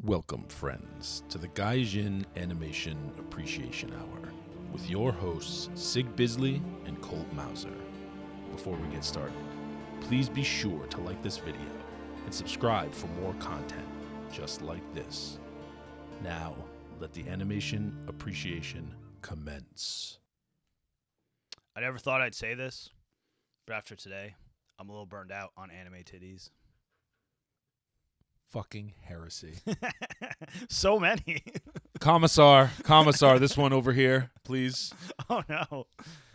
Welcome, friends, to the Gaijin Animation Appreciation Hour with your hosts, Sig Bisley and Colt Mauser. Before we get started, please be sure to like this video and subscribe for more content just like this. Now, let the animation appreciation commence. I never thought I'd say this, but after today, I'm a little burned out on anime titties. Fucking heresy. So many. Commissar, this one over here, please. Oh, no.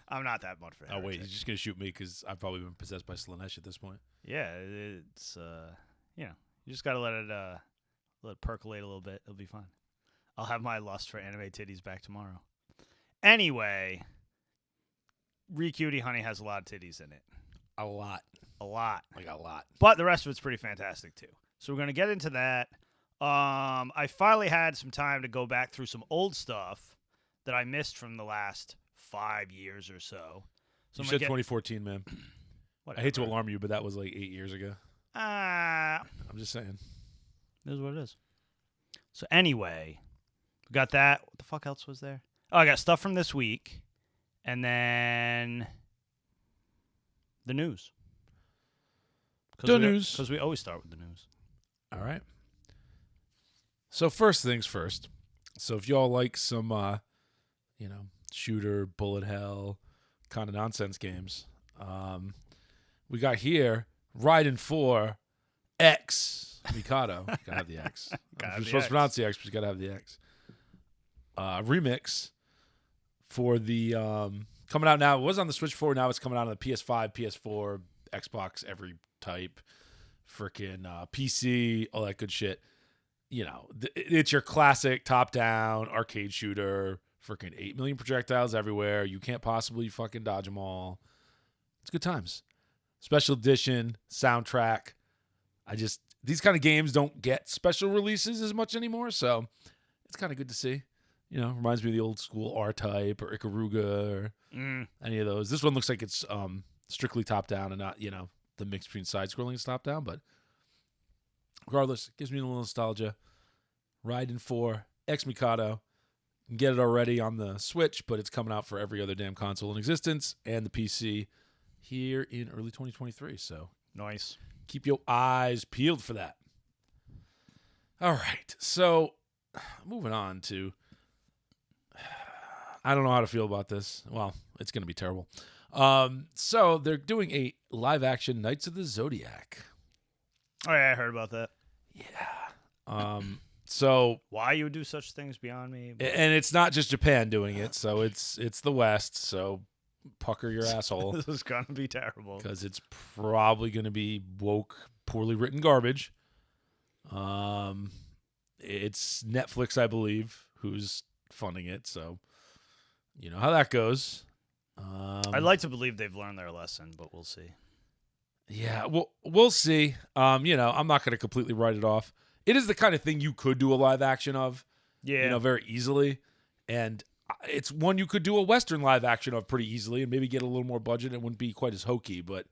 I'm not that much for Oh, wait, heretic. he's just going to shoot me because I've probably been possessed by Slanesh at this point. Yeah, it's, you just got to let it percolate a little bit. It'll be fine. I'll have my lust for anime titties back tomorrow. Anyway, CUTIE HONEY has a lot of titties in it. A lot. Like a lot. But the rest of it's pretty fantastic, too. So we're going to get into that. I finally had some time to go back through some old stuff that I missed from the last 5 years or so. You said 2014, man. I hate to alarm you, but that was like 8 years ago. I'm just saying. It is what it is. So anyway, we got that. What the fuck else was there? Oh, I got stuff from this week. And then the news. Because we always start with the news. All right. So first things first. So if y'all like some, shooter, bullet hell, kind of nonsense games, we got here Raiden 4 X Mikado. Gotta have the X. You're supposed to pronounce the X, but you gotta have the X. Remix for the coming out now. It was on the Switch 4. Now it's coming out on the PS5, PS4, Xbox, every type. Freaking PC, all that good shit. You know, it's your classic top-down arcade shooter. Freaking 8 million projectiles everywhere. You can't possibly fucking dodge them all. It's good times. Special edition, soundtrack. These kind of games don't get special releases as much anymore, so it's kind of good to see. You know, reminds me of the old school R-Type or Ikaruga or any of those. This one looks like it's strictly top-down and not, the mix between side-scrolling and top-down, but regardless, it gives me a little nostalgia. Raiden 4, X Mikado. You can get it already on the Switch, but it's coming out for every other damn console in existence and the PC here in early 2023, so Nice. Keep your eyes peeled for that. All right, so moving on to... I don't know how to feel about this. Well, it's going to be terrible. So they're doing a live-action Knights of the Zodiac. Oh, yeah, I heard about that. Yeah. So why you would do such things beyond me? And it's not just Japan doing it, so it's the West, so pucker your asshole. This is going to be terrible. Because it's probably going to be woke, poorly written garbage. It's Netflix, I believe, who's funding it, so you know how that goes. I'd like to believe they've learned their lesson, but we'll see. Yeah, we'll see. I'm not going to completely write it off. It is the kind of thing you could do a live action of, very easily. And it's one you could do a Western live action of pretty easily and maybe get a little more budget. It wouldn't be quite as hokey, but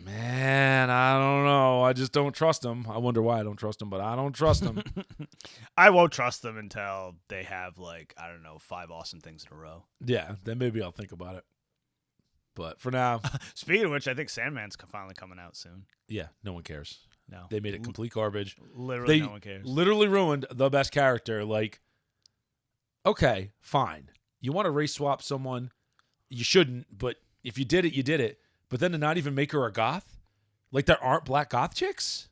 man, I don't know. I just don't trust them. I wonder why I don't trust them, but I don't trust them. I won't trust them until they have, 5 awesome things in a row. Yeah, then maybe I'll think about it. But for now... Speaking of which, I think Sandman's finally coming out soon. Yeah, no one cares. No. They made it complete garbage. Literally no one cares. Literally ruined the best character. Okay, fine. You want to race swap someone? You shouldn't, but if you did it, you did it. But then to not even make her a goth? There aren't black goth chicks?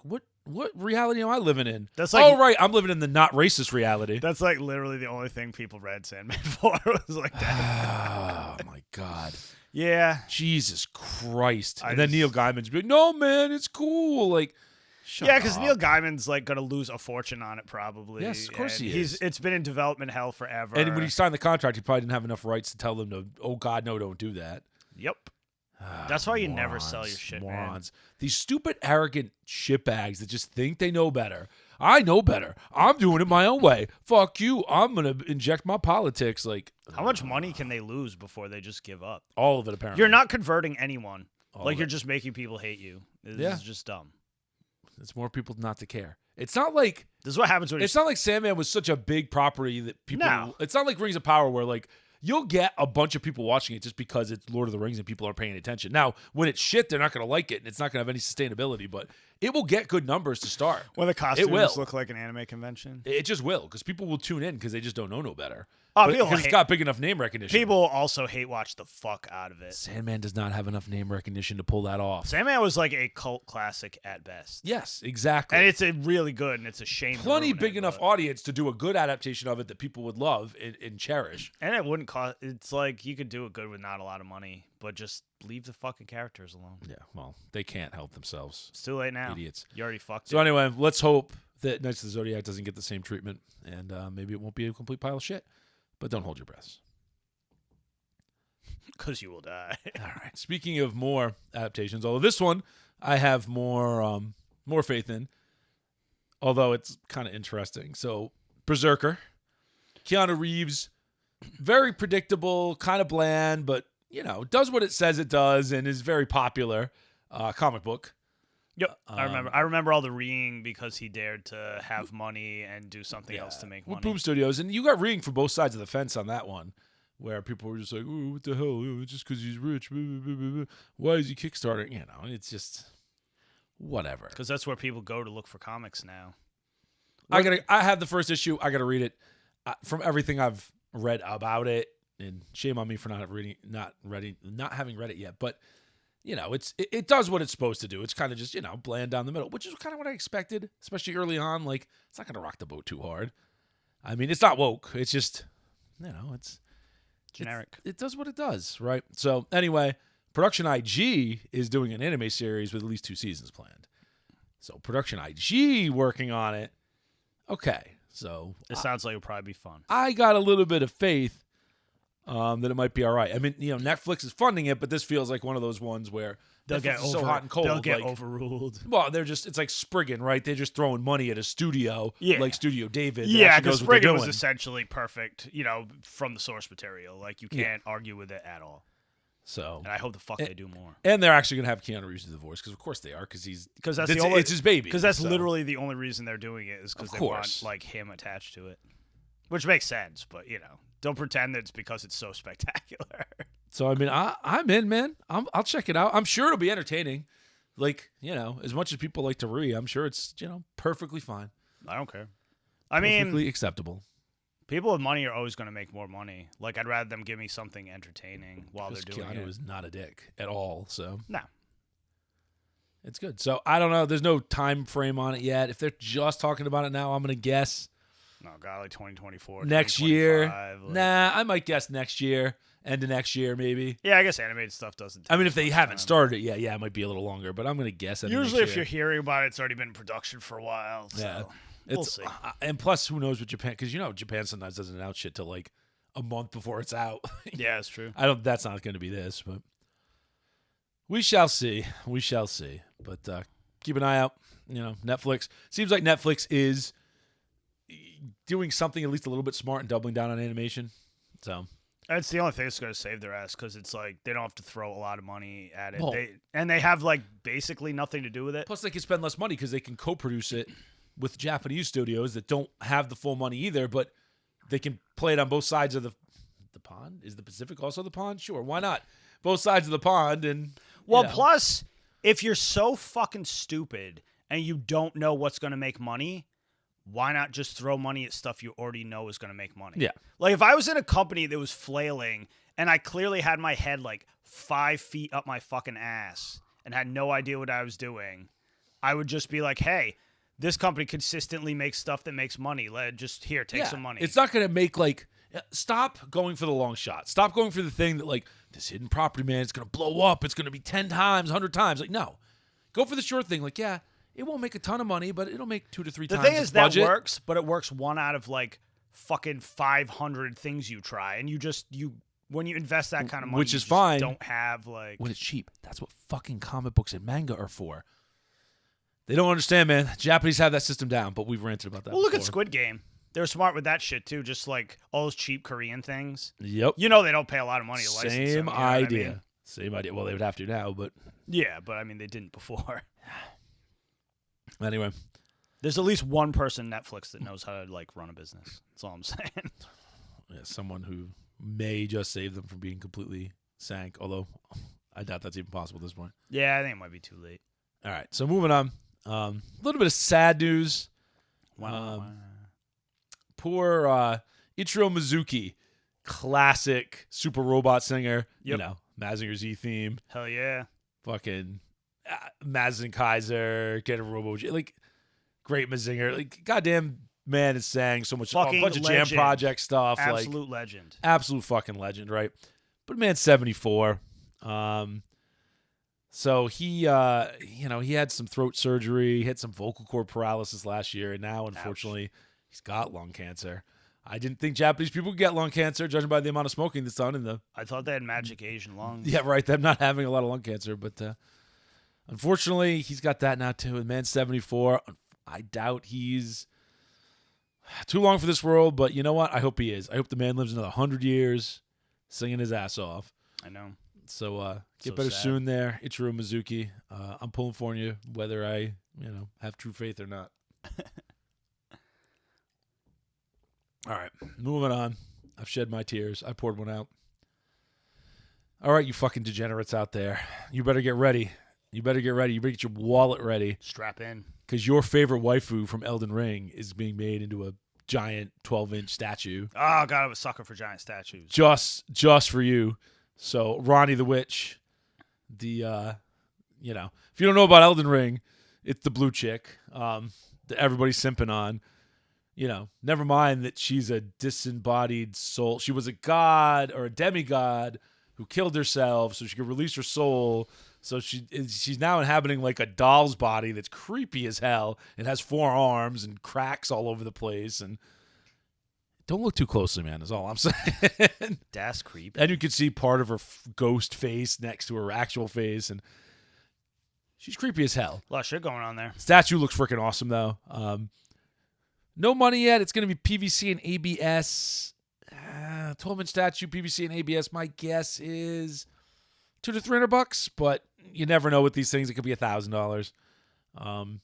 What reality am I living in? That's right, I'm living in the not racist reality. That's literally the only thing people read Sandman for was like that. Oh my God. Yeah. Jesus Christ. And then Neil Gaiman's be like, no man, it's cool. Shut up. Because Neil Gaiman's going to lose a fortune on it probably. Yes, of course he is. It's been in development hell forever. And when he signed the contract, he probably didn't have enough rights to tell them to, oh God, no, don't do that. Yep. That's why you never sell your shit, morons. Man. These stupid, arrogant shitbags that just think they know better. I know better. I'm doing it my own way. Fuck you. I'm going to inject my politics. How much money can they lose before they just give up? All of it, apparently. You're not converting anyone. You're just making people hate you. This is just dumb. It's more people not to care. It's not like This is what happens when it's not like Sandman was such a big property that people. No. It's not like Rings of Power where like you'll get a bunch of people watching it just because it's Lord of the Rings and people are paying attention. Now, when it's shit, they're not going to like it and it's not going to have any sustainability. But it will get good numbers to start. when the It costumes will. look like an anime convention. It just will because people will tune in because they just don't know no better. Oh, Because it's got big enough name recognition. People also hate watch the fuck out of it. Sandman does not have enough name recognition to pull that off. Sandman was like a cult classic at best. Yes, exactly. And it's a really good, and it's a shame. Plenty to ruin big it, enough but- audience to do a good adaptation of it that people would love and cherish. And it wouldn't cost. It's like you could do it good with not a lot of money, but just leave the fucking characters alone. Yeah, well, they can't help themselves. It's too late now. Idiots. You already fucked So it. anyway, let's hope that Knights of the Zodiac doesn't get the same treatment, and maybe it won't be a complete pile of shit. But don't hold your breaths. Because you will die. All right. Speaking of more adaptations, although this one I have more faith in, although it's kind of interesting. So Berserker, Keanu Reeves, very predictable, kind of bland, but does what it says it does and is very popular comic book. Yep, I remember all the reeing because he dared to have money and do something else to make money. With Boom Studios, and you got reading from both sides of the fence on that one, where people were just like, "Oh, what the hell? Oh, just because he's rich, why is he Kickstarting?" It's just whatever. Because that's where people go to look for comics now. I have the first issue. I gotta read it. From everything I've read about it, and shame on me for not having read it yet, but. It does what it's supposed to do. It's kind of just, bland down the middle, which is kind of what I expected, especially early on. Like, it's not going to rock the boat too hard. I mean, it's not woke. It's just, it's Generic. It does what it does, right? So, anyway, Production IG is doing an anime series with at least 2 seasons planned. So, Production IG working on it. Okay, so. It sounds like it'll probably be fun. I got a little bit of faith that it might be all right. I mean, Netflix is funding it, but this feels like one of those ones where They'll get so hot and cold. They'll get overruled. Well, it's like Spriggan, right? They're just throwing money at a studio, like Studio David. Yeah, because Spriggan was essentially perfect, from the source material. Like, you can't argue with it at all. So, and I hope the fuck they do more. And they're actually going to have Keanu Reeves do the voice, because of course they are, because it's his baby. Because that's literally the only reason they're doing it is because they want like him attached to it, which makes sense. But don't pretend that it's because it's so spectacular. So, I mean, I'm in, man. I'll check it out. I'm sure it'll be entertaining. Like, as much as people like to read, I'm sure it's, perfectly fine. I don't care. I mean, perfectly acceptable. People with money are always going to make more money. Like, I'd rather them give me something entertaining while they're doing it. Keanu is not a dick at all, so. No. It's good. So, I don't know. There's no time frame on it yet. If they're just talking about it now, I'm going to guess. No, God, like 2024. Next year. Like. Nah, I might guess next year. End of next year, maybe. Yeah, I guess animated stuff doesn't. I mean, if they haven't started it, yeah, it might be a little longer, but I'm going to guess. Usually, if you're hearing about it, it's already been in production for a while. So yeah. We'll see. And plus, who knows with Japan? Because Japan sometimes doesn't announce shit till like a month before it's out. Yeah, that's true. That's not going to be this, but we shall see. We shall see. But keep an eye out. Netflix seems like Netflix is doing something at least a little bit smart and doubling down on animation. So it's the only thing that's going to save their ass because it's like they don't have to throw a lot of money at it. Well, they have like basically nothing to do with it. Plus, they can spend less money because they can co-produce it with Japanese studios that don't have the full money either, but they can play it on both sides of the pond. Is the Pacific also the pond? Sure, why not? Both sides of the pond. And plus, if you're so fucking stupid and you don't know what's going to make money, why not just throw money at stuff you already know is going to make money? Yeah. Like, if I was in a company that was flailing and I clearly had my head like 5 feet up my fucking ass and had no idea what I was doing, I would just be like, hey, this company consistently makes stuff that makes money. Take some money. It's not going to make stop going for the long shot. Stop going for the thing that this hidden property, man, it's going to blow up. It's going to be 10 times, 100 times. No, go for the short thing. It won't make a ton of money, but it'll make 2 to 3 times. The thing is that budget. works, but it works 1 out of fucking 500 things you try. And when you invest that kind of money, which is fine, don't have when it's cheap. That's what fucking comic books and manga are for. They don't understand, man. Japanese have that system down, but we've ranted about that. Well, look at Squid Game. They're smart with that shit too. Just all those cheap Korean things. Yep. They don't pay a lot of money to license them. Same idea. Same idea. Well, they would have to now, but yeah, but I mean they didn't before. Anyway, There's at least one person Netflix that knows how to like run a business. That's all I'm saying. Yeah, someone who may just save them from being completely sank, although I doubt that's even possible at this point. Yeah, I think it might be too late. All right, so moving on. A little bit of sad news. Wow. Poor Ichiro Mizuki, classic super robot singer. Yep. You know, Mazinger Z theme. Hell yeah. Fucking Mazinger Kaiser, get a Robo, like great Mazinger. Like goddamn man is sang so much, a Fucking bunch of legend. jam project stuff. Absolute legend. Absolute fucking legend, right? But man's 74. So he, he had some throat surgery, he had some vocal cord paralysis last year, and now unfortunately he's got lung cancer. I didn't think Japanese people could get lung cancer, judging by the amount of smoking that's done in the. I thought they had magic Asian lungs. Yeah, right. Them not having a lot of lung cancer, but unfortunately he's got that now too. The man's 74. I doubt he's too long for this world, but you know what? I hope he is. I hope the man lives another 100 years, singing his ass off. I know. So get So better sad. soon there, Ichiro Mizuki. I'm pulling for you, whether I, have true faith or not. All right, moving on. I've shed my tears. I poured one out. All right, you fucking degenerates out there. You better get ready. You better get your wallet ready. Strap in. Because your favorite waifu from Elden Ring is being made into a giant 12-inch statue. Oh, God, I'm a sucker for giant statues. Just for you. So, Ronnie the Witch, if you don't know about Elden Ring, it's the blue chick that everybody's simping on. Never mind that she's a disembodied soul. She was a god or a demigod who killed herself so she could release her soul. So she's now inhabiting like a doll's body that's creepy as hell. It has 4 arms and cracks all over the place. And don't look too closely, man, is all I'm saying. That's creepy. And you can see part of her ghost face next to her actual face. And she's creepy as hell. A lot of shit going on there. Statue looks freaking awesome, though. No money yet. It's going to be PVC and ABS. 12-inch statue, PVC and ABS. My guess is $200 to $300, but you never know with these things. It could be $1,000.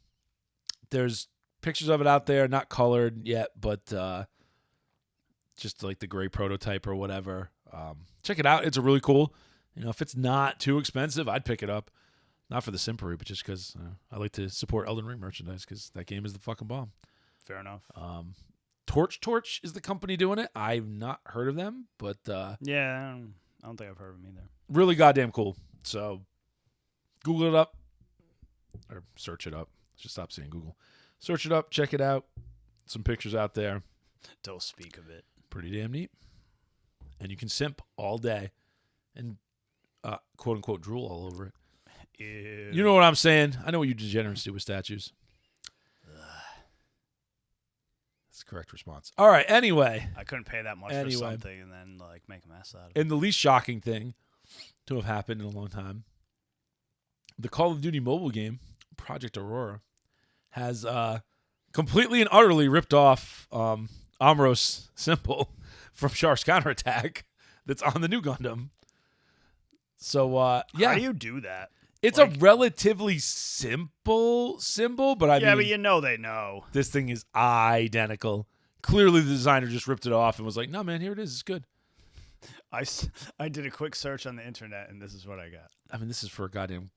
There's pictures of it out there, not colored yet, but just like the gray prototype or whatever. Check it out. It's a really cool. If it's not too expensive, I'd pick it up. Not for the simpery, but just because I like to support Elden Ring merchandise because that game is the fucking bomb. Fair enough. Torch is the company doing it. I've not heard of them, but Yeah, I don't think I've heard of them either. really goddamn cool. So Google it up or search it up. Just stop saying Google. Search it up, check it out. Some pictures out there. Don't speak of it. Pretty damn neat. And you can simp all day and quote unquote drool all over it. Ew. You know what I'm saying? I know what you degenerates do with statues. That's the correct response. All right, anyway. I couldn't pay that much for something and then like make a mess out of it. And the least shocking thing to have happened in a long time, the Call of Duty mobile game, Project Aurora, has completely and utterly ripped off Amuro's symbol from Shark's counterattack that's on the new Gundam. So, yeah. How do you do that? It's a relatively simple symbol, but I mean... Yeah, but they know. This thing is identical. Clearly, the designer just ripped it off and was like, no, man, here it is. It's good. I did a quick search on the internet, and this is what I got. I mean, this is for a goddamn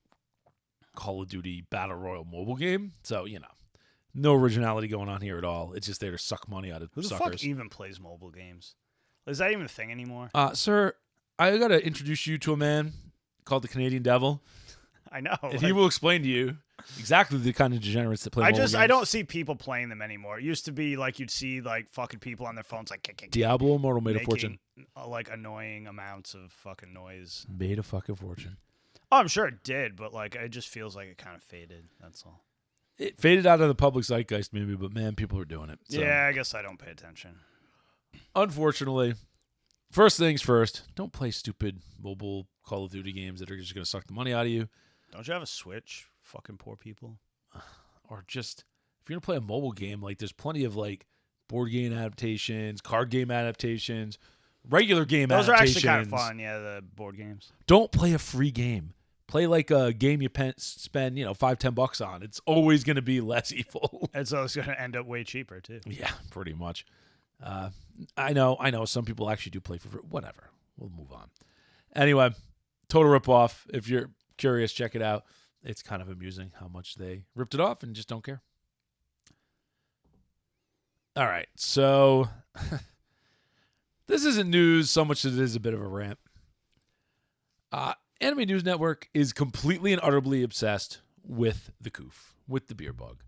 Call of Duty Battle Royale mobile game. So, no originality going on here at all. It's just there to suck money out of Who the suckers. fuck even plays mobile games? Is that even a thing anymore? Sir, I got to introduce you to a man called the Canadian Devil. I know. And he will explain to you exactly the kind of degenerates that play mobile games. I don't see people playing them anymore. It used to be like you'd see like fucking people on their phones like Diablo Immortal made a fortune. Like annoying amounts of fucking noise. Made a fucking fortune. Oh, I'm sure it did, but like it just feels like it kind of faded. That's all. It faded out of the public zeitgeist maybe, but man, people are doing it. So. Yeah, I guess I don't pay attention. Unfortunately, first things first, don't play stupid mobile Call of Duty games that are just going to suck the money out of you. Don't you have a Switch? Fucking poor people. Or just, if you're going to play a mobile game, like there's plenty of like board game adaptations, card game adaptations, regular game Those adaptations. are actually kind of fun, yeah, the board games. Don't play a free game. Play like a game you spend, $5-10 on. It's always going to be less evil. And so it's going to end up way cheaper, too. Yeah, pretty much. I know. Some people actually do play for free. Whatever. We'll move on. Anyway, total ripoff. If you're curious, check it out. It's kind of amusing how much they ripped it off and just don't care. All right, so this isn't news so much as it is a bit of a rant. Anime News Network is completely and utterly obsessed with the coof, with the beer bug.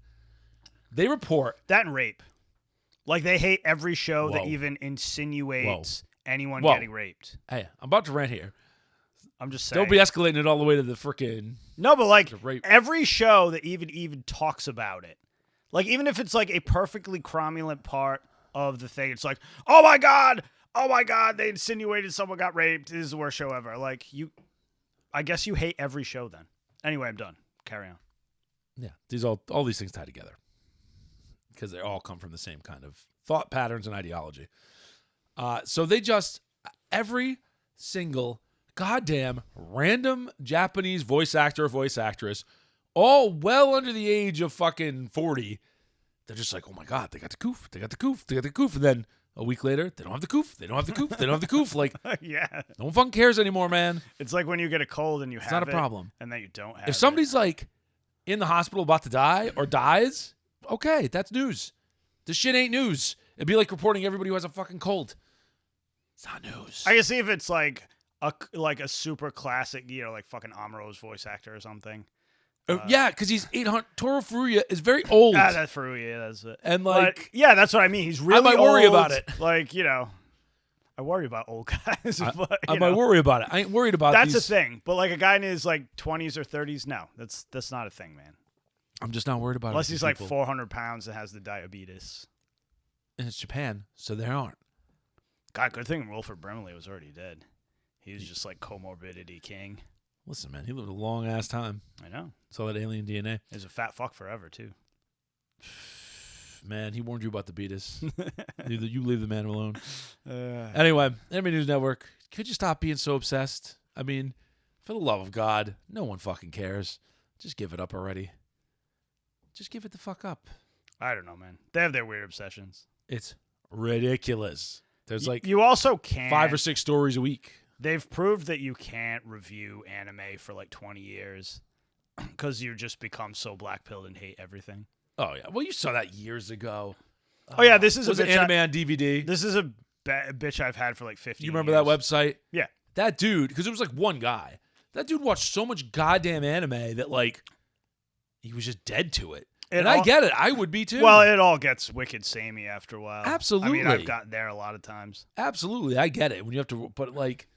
They report that and rape. Like, they hate every show that even insinuates anyone getting raped. Hey, I'm about to rant here. I'm just saying. Don't be escalating it all the way to the freaking... No, but like, every show that even talks about it, like, even if it's like a perfectly cromulent part of the thing, it's like, oh my god, they insinuated someone got raped. This is the worst show ever. Like, I guess you hate every show then. Anyway, I'm done. Carry on. Yeah, all these things tie together because they all come from the same kind of thought patterns and ideology. So they just, every single goddamn random Japanese voice actor or voice actress, all well under the age of fucking 40, they're just like, oh my God, they got the coof. And then a week later, they don't have the coof. They don't have the coof. Like, yeah. No one fucking cares anymore, man. It's like when you get a cold and it's not a problem. And then you don't have it. If somebody's like in the hospital about to die or dies, okay, that's news. This shit ain't news. It'd be like reporting everybody who has a fucking cold. It's not news. I can see if it's like a super classic, like fucking Amuro's voice actor or something. Yeah, because he's 800. Toru Furuya is very old. Yeah, that's Furuya. Yeah, that's it. And like, yeah, that's what I mean. He's really I might old. worry about it. Like, I worry about old guys. I might worry about it. I ain't worried about that's a thing. But like a guy in his like 20s or 30s, no, that's not a thing, man. I'm just not worried about it. Unless he's like 400 pounds and has the diabetes. And it's Japan, so there aren't. God, good thing Wilford Brimley was already dead. He was just like comorbidity king. Listen, man, he lived a long ass time. I know. Saw that alien DNA. He was a fat fuck forever too. Man, he warned you about the beatus. You leave the man alone. Anyway, Anime News Network, could you stop being so obsessed? I mean, for the love of God, no one fucking cares. Just give it up already. Just give it the fuck up. I don't know, man. They have their weird obsessions. It's ridiculous. There's like you also can't 5 or 6 stories a week. They've proved that you can't review anime for like 20 years because you just become so black-pilled and hate everything. Oh, yeah. Well, you saw that years ago. Oh, yeah. This is was an anime on DVD. This is a bitch I've had for like 50 years. You remember that website? Yeah. That dude, because it was like one guy. That dude watched so much goddamn anime that like he was just dead to it. And I get it. I would be too. Well, it all gets wicked samey after a while. Absolutely. I mean, I've gotten there a lot of times. Absolutely. I get it. When you have to, but like,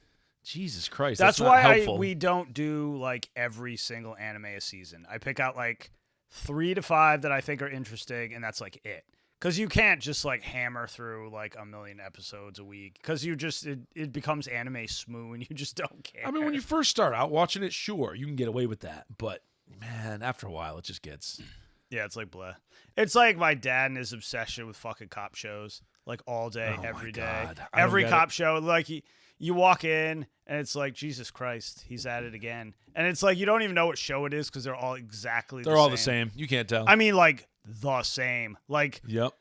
Jesus Christ. That's not why helpful. we don't do like every single anime a season. I pick out like 3 to 5 that I think are interesting, and that's like it. Because you can't just like hammer through like a million episodes a week. Because you just it becomes anime smoo, and you just don't care. I mean, when you first start out watching it, sure, you can get away with that. But man, after a while, it just gets. Yeah, it's like blah. It's like my dad and his obsession with fucking cop shows, like all day, every day. Every cop show, like you walk in and it's like, Jesus Christ, he's at it again. And it's like you don't even know what show it is because they're all exactly the same. They're all the same. You can't tell. I mean, like the same. Like yep.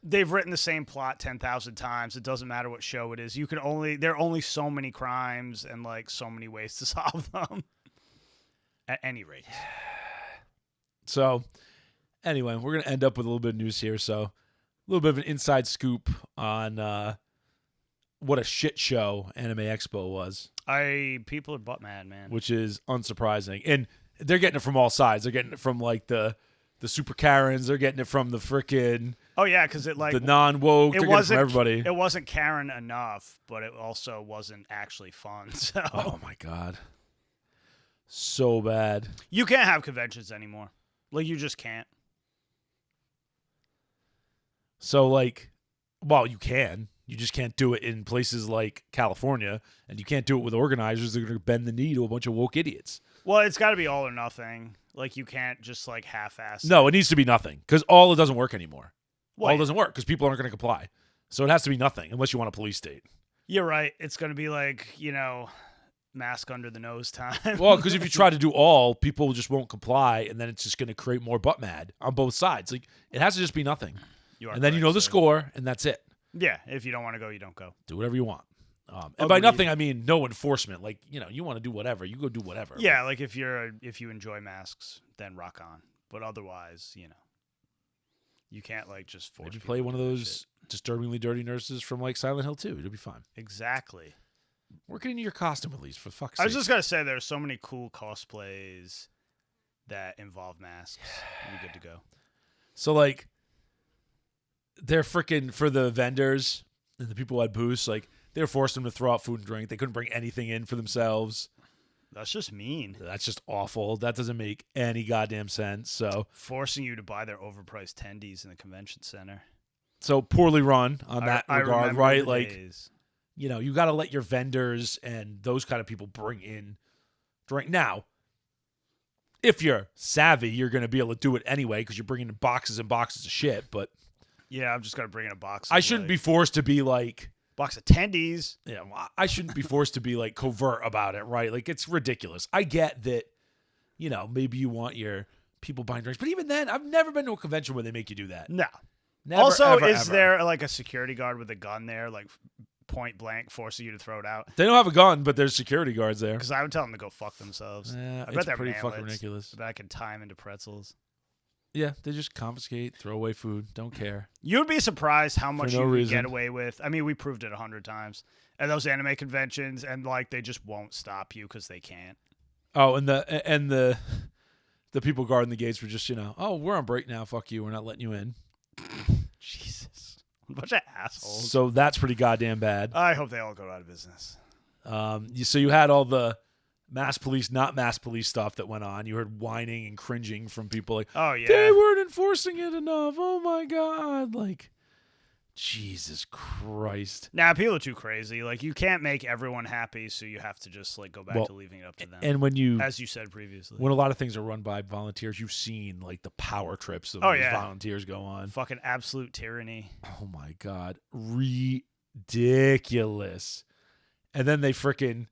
They've written the same plot 10,000 times. It doesn't matter what show it is. There are only so many crimes and like so many ways to solve them. At any rate. So. Anyway, we're going to end up with a little bit of news here. So, a little bit of an inside scoop on what a shit show Anime Expo was. People are butt mad, man. Which is unsurprising. And they're getting it from all sides. They're getting it from, like, the super Karens. They're getting it from the frickin'... Oh, yeah, because it, like... The non-woke. They're getting it from everybody. It wasn't Karen enough, but it also wasn't actually fun, so... Oh, my God. So bad. You can't have conventions anymore. Like, you just can't. So, like, well, you can. You just can't do it in places like California, and you can't do it with organizers that are going to bend the knee to a bunch of woke idiots. Well, it's got to be all or nothing. Like, you can't just, like, half-ass No, it needs to be nothing, because all it doesn't work anymore. Well, all doesn't work, because people aren't going to comply. So it has to be nothing, unless you want a police state. You're right. It's going to be like, mask under the nose time. Well, because if you try to do all, people just won't comply, and then it's just going to create more butt mad on both sides. Like, it has to just be nothing. And then you know the score, and that's it. Yeah, if you don't want to go, you don't go. Do whatever you want. And by nothing, I mean no enforcement. Like, you want to do whatever, you go do whatever. Yeah, like if you enjoy masks, then rock on. But otherwise, you can't like just force. Maybe play one of those disturbingly dirty nurses from like Silent Hill 2. It'll be fine. Exactly. Work it into your costume at least, for fuck's sake. I was just gonna say there's so many cool cosplays that involve masks. You'll be good to go. So like, they're freaking for the vendors and the people at booths. Like, they were forcing them to throw out food and drink. They couldn't bring anything in for themselves. That's just mean. That's just awful. That doesn't make any goddamn sense. So forcing you to buy their overpriced tendies in the convention center. So poorly run on that regard, right? Like, days. You got to let your vendors and those kind of people bring in drink. Now, if you're savvy, you're going to be able to do it anyway because you're bringing in boxes and boxes of shit. But yeah, I'm just going to bring in a box. I shouldn't be forced to be like box of tendies. Yeah, I shouldn't be forced to be like covert about it, right? Like, it's ridiculous. I get that, maybe you want your people buying drinks, but even then, I've never been to a convention where they make you do that. No. Never, also, ever, is ever. there like a security guard with a gun there, like point blank, forcing you to throw it out? They don't have a gun, but there's security guards there. Because I would tell them to go fuck themselves. I bet it's they're pretty manlets. fucking ridiculous. I bet I can tie them into pretzels. Yeah, they just confiscate, throw away food, don't care. You'd be surprised how much no you reason. get away with. I mean, we proved it 100 times at those anime conventions, and like they just won't stop you because they can't. Oh, and the people guarding the gates were just, oh, we're on break now. Fuck you. We're not letting you in. Jesus, a bunch of assholes. So that's pretty goddamn bad. I hope they all go out of business. So you had all the mass police, not mass police stuff that went on. You heard whining and cringing from people like, oh yeah, they weren't enforcing it enough. Oh my God. Like, Jesus Christ. Nah, people are too crazy. Like, you can't make everyone happy, so you have to just like go back to leaving it up to them. And when as you said previously, when a lot of things are run by volunteers, you've seen like the power trips of those volunteers go on. Fucking absolute tyranny. Oh my God. Ridiculous. And then they freaking,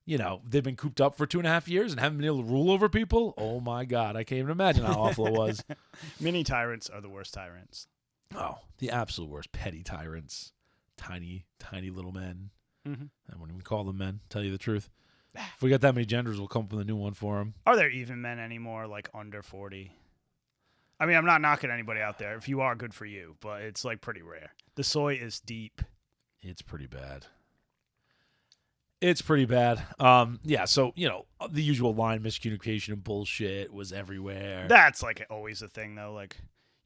they've been cooped up for 2.5 years and haven't been able to rule over people. Oh my God. I can't even imagine how awful it was. Mini tyrants are the worst tyrants. Oh, the absolute worst. Petty tyrants. Tiny, tiny little men. Mm-hmm. I wouldn't even call them men, tell you the truth. If we got that many genders, we'll come up with a new one for them. Are there even men anymore, like under 40? I mean, I'm not knocking anybody out there. If you are, good for you. But it's like pretty rare. The soy is deep. It's pretty bad. It's pretty bad. Yeah, so, the usual line miscommunication and bullshit was everywhere. That's like always a thing, though. Like,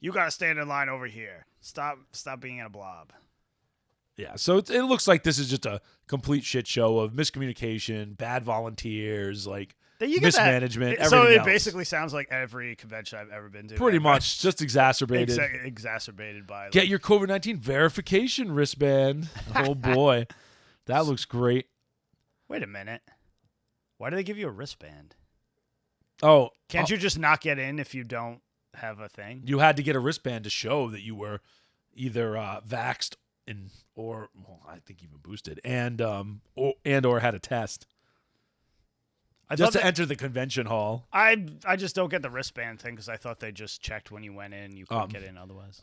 you got to stand in line over here. Stop being in a blob. Yeah, so it looks like this is just a complete shit show of miscommunication, bad volunteers, like mismanagement, everything So it else. Basically sounds like every convention I've ever been to. Pretty much, just exacerbated. Exacerbated by... Get your COVID-19 verification wristband. Oh, boy. That looks great. Wait a minute. Why do they give you a wristband? Oh. Can't you just not get in if you don't have a thing? You had to get a wristband to show that you were either vaxxed or I think even boosted and or had a test. Just to enter the convention hall. I just don't get the wristband thing because I thought they just checked when you went in. You couldn't get in otherwise.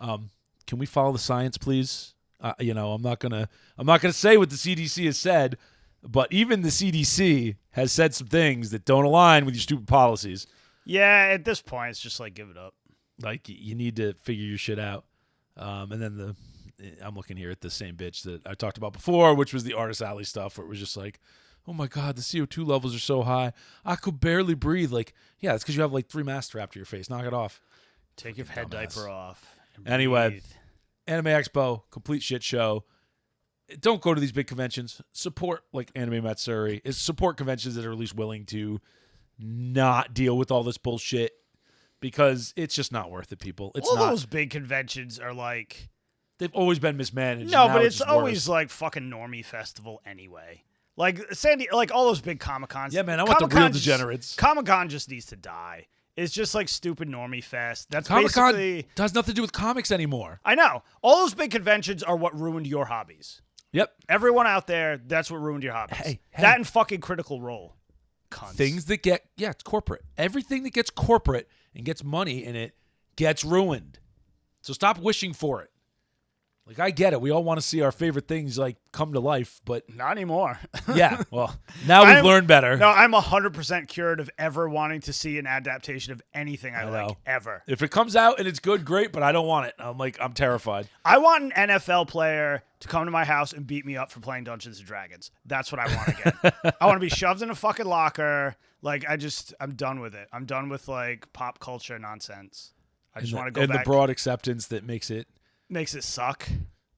Can we follow the science, please? I'm not gonna say what the CDC has said, but even the CDC has said some things that don't align with your stupid policies. Yeah, at this point, it's just like give it up. Like, you need to figure your shit out. And then I'm looking here at the same bitch that I talked about before, which was the Artist Alley stuff, where it was just like, oh my God, the CO2 levels are so high. I could barely breathe. Like, yeah, it's because you have like 3 masks strapped to your face. Knock it off. Take your head diaper off. Anyway, breathe. Anime Expo, complete shit show. Don't go to these big conventions. Support like Anime Matsuri. Support conventions that are at least willing to not deal with all this bullshit, because it's just not worth it, people. It's all not. Those big conventions are like... They've always been mismanaged. No, now but it's always worse. like fucking normie festival anyway. Like like all those big Comic-Cons. Yeah, man, I want the real degenerates. Comic-Con just needs to die. It's just like stupid normie fest. That's Comic-Con basically... does nothing to do with comics anymore. I know. All those big conventions are what ruined your hobbies. Yep. Everyone out there, that's what ruined your hobbies. Hey. That and fucking Critical Role. Cunts. Things that get, it's corporate. Everything that gets corporate and gets money in it gets ruined. So stop wishing for it. Like, I get it. We all want to see our favorite things, like, come to life, but... Not anymore. Yeah, well, now we've learned better. No, I'm 100% cured of ever wanting to see an adaptation of anything I like, ever. If it comes out and it's good, great, but I don't want it. I'm terrified. I want an NFL player to come to my house and beat me up for playing Dungeons & Dragons. That's what I want to get. I want to be shoved in a fucking locker. Like, I'm done with it. I'm done with, like, pop culture nonsense. I just want to go back. And the broad acceptance that makes it suck.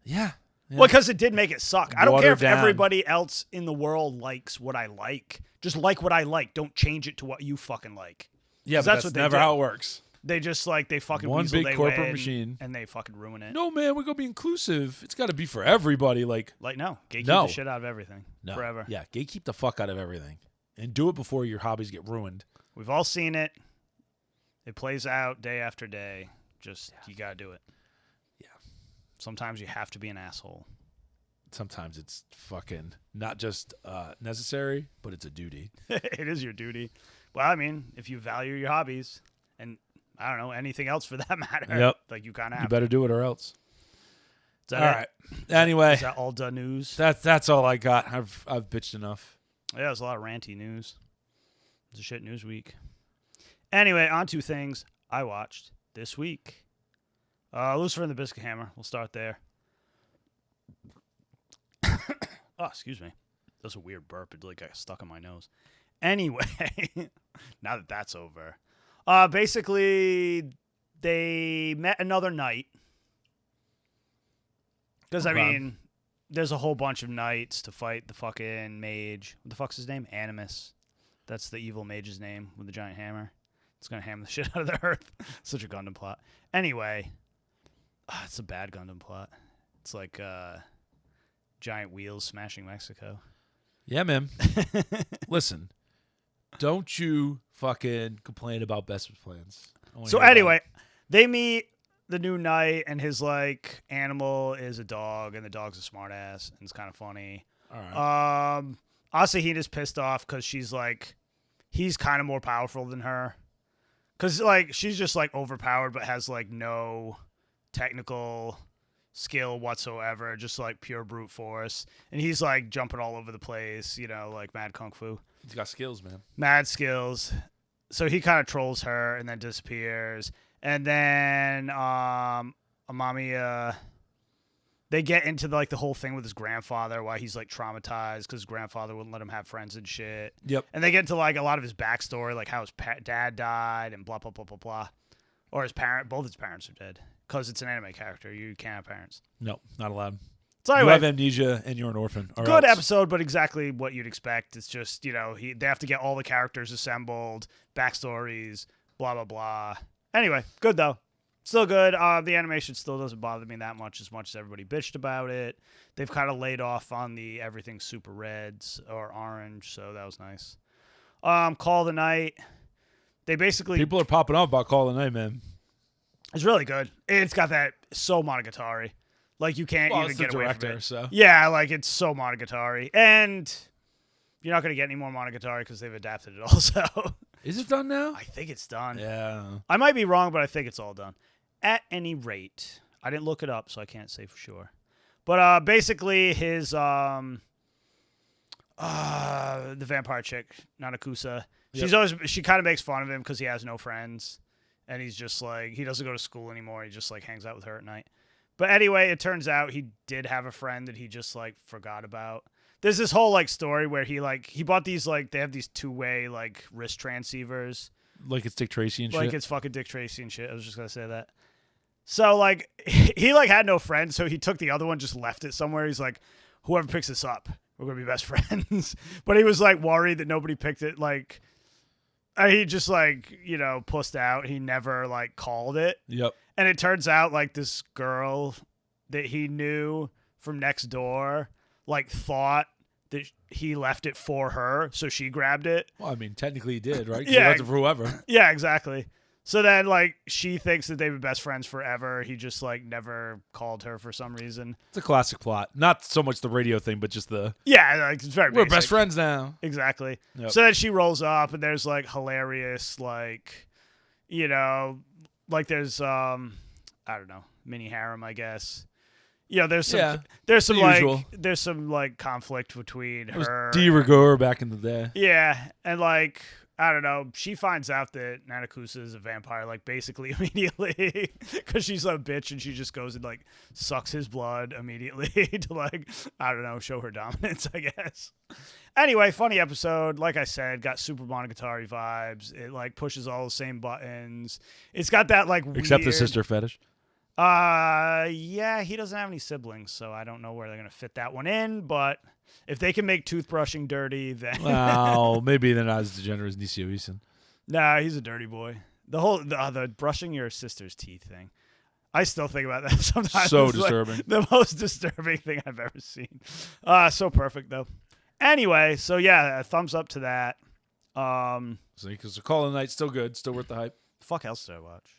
Yeah. Well, because it did make it suck. I don't care if down. everybody else in the world likes what I like. Just like what I like. Don't change it to what you fucking like. Yeah, but that's never how it works. They just they fucking one weasel, big corporate machine, and they fucking ruin it. No, man, we're gonna be inclusive. It's got to be for everybody. No, gatekeep the shit out of everything. No. Forever. Yeah, gatekeep the fuck out of everything, and do it before your hobbies get ruined. We've all seen it. It plays out day after day. You gotta do it. Yeah. Sometimes you have to be an asshole. Sometimes it's fucking not just necessary, but it's a duty. It is your duty. Well, I mean, if you value your hobbies, and I don't know, anything else for that matter, you kind of have You better do it or else. Is that all it? right. Anyway. Is that all the news? That's all I got. I've bitched enough. Yeah, there's a lot of ranty news. It's a shit news week. Anyway, on to things I watched this week. Lucifer and the Biscuit Hammer. We'll start there. Oh, excuse me. That's a weird burp. It got stuck in my nose. Anyway, now that that's over. Basically, they met another night. Because, I mean, there's a whole bunch of knights to fight the fucking mage. What the fuck's his name? Animus. That's the evil mage's name with the giant hammer. It's going to hammer the shit out of the earth. Such a Gundam plot. Anyway, it's a bad Gundam plot. It's like giant wheels smashing Mexico. Yeah, man. Listen, don't you fucking complain about best of plans. So anyway, they meet the new knight, and his animal is a dog, and the dog's a smartass, and it's kind of funny. All right. Asahida's pissed off because he's kind of more powerful than her. Because, she's just, overpowered but has, no technical skill whatsoever, just, pure brute force. And he's, jumping all over the place, mad kung fu. He's got skills, man. Mad skills. So he kind of trolls her and then disappears. And then Amamiya, they get into the whole thing with his grandfather, why he's traumatized because his grandfather wouldn't let him have friends and shit. Yep. And they get into a lot of his backstory, how his dad died and blah blah blah blah blah, or both his parents are dead because it's an anime character. You can't have parents. No, not allowed. So anyway, you have amnesia and you're an orphan. Good episode, but exactly what you'd expect. It's just they have to get all the characters assembled, backstories, blah blah blah. Anyway, good though. Still good. The animation still doesn't bother me that much as everybody bitched about it. They've kind of laid off on the everything super reds or orange, so that was nice. Call of the Night. They basically... People are popping up about Call of the Night, man. It's really good. It's got that so Monogatari. You can't even get away from it. So. Yeah, it's so Monogatari. And you're not going to get any more Monogatari because they've adapted it also. Is it done now? I think it's done. Yeah. I might be wrong, but I think it's all done. At any rate, I didn't look it up, so I can't say for sure. But basically, his the vampire chick, Nanakusa, she kind of makes fun of him because he has no friends, and he's just he doesn't go to school anymore. He just hangs out with her at night. But anyway, it turns out he did have a friend that he just forgot about. There's this whole story where he bought these they have these two-way wrist transceivers. It's Dick Tracy and shit. It's fucking Dick Tracy and shit. I was just gonna say that. So he had no friends, so he took the other one, just left it somewhere. He's whoever picks this up, we're gonna be best friends. But he was worried that nobody picked it. He just pussed out. He never called it. Yep. And it turns out this girl that he knew from next door thought that he left it for her, so she grabbed it. Well, I mean, technically he did, right? Yeah. He left it for whoever. Yeah, exactly. So then, like, she thinks that they've been best friends forever. He just, like, never called her for some reason. It's a classic plot. Not so much the radio thing, but just the Like, it's very we're basic. best friends now. Exactly. Yep. So then she rolls up, and there's, like, hilarious, like, you know, like there's, I don't know, mini harem, I guess. You know, there's some like conflict between her. De rigueur back in the day. Yeah, and like I don't know, she finds out that Nanakusa is a vampire like basically immediately because she's a bitch and she just goes and like sucks his blood immediately to like I don't know show her dominance, I guess. Anyway, funny episode. Like I said, got Super Monogatari vibes. It like pushes all the same buttons. It's got that like except weird, the sister fetish. Yeah, he doesn't have any siblings, so I don't know where they're gonna fit that one in. But if they can make toothbrushing dirty, then Well, maybe they're not as degenerate as Nisio Isin. Nah, he's a dirty boy. The brushing your sister's teeth thing. I still think about that sometimes. So It's like disturbing. the most disturbing thing I've ever seen. So perfect though. Anyway, so yeah, a thumbs up to that. So because the Call of the Night still good, still worth the hype. The fuck else did I watch?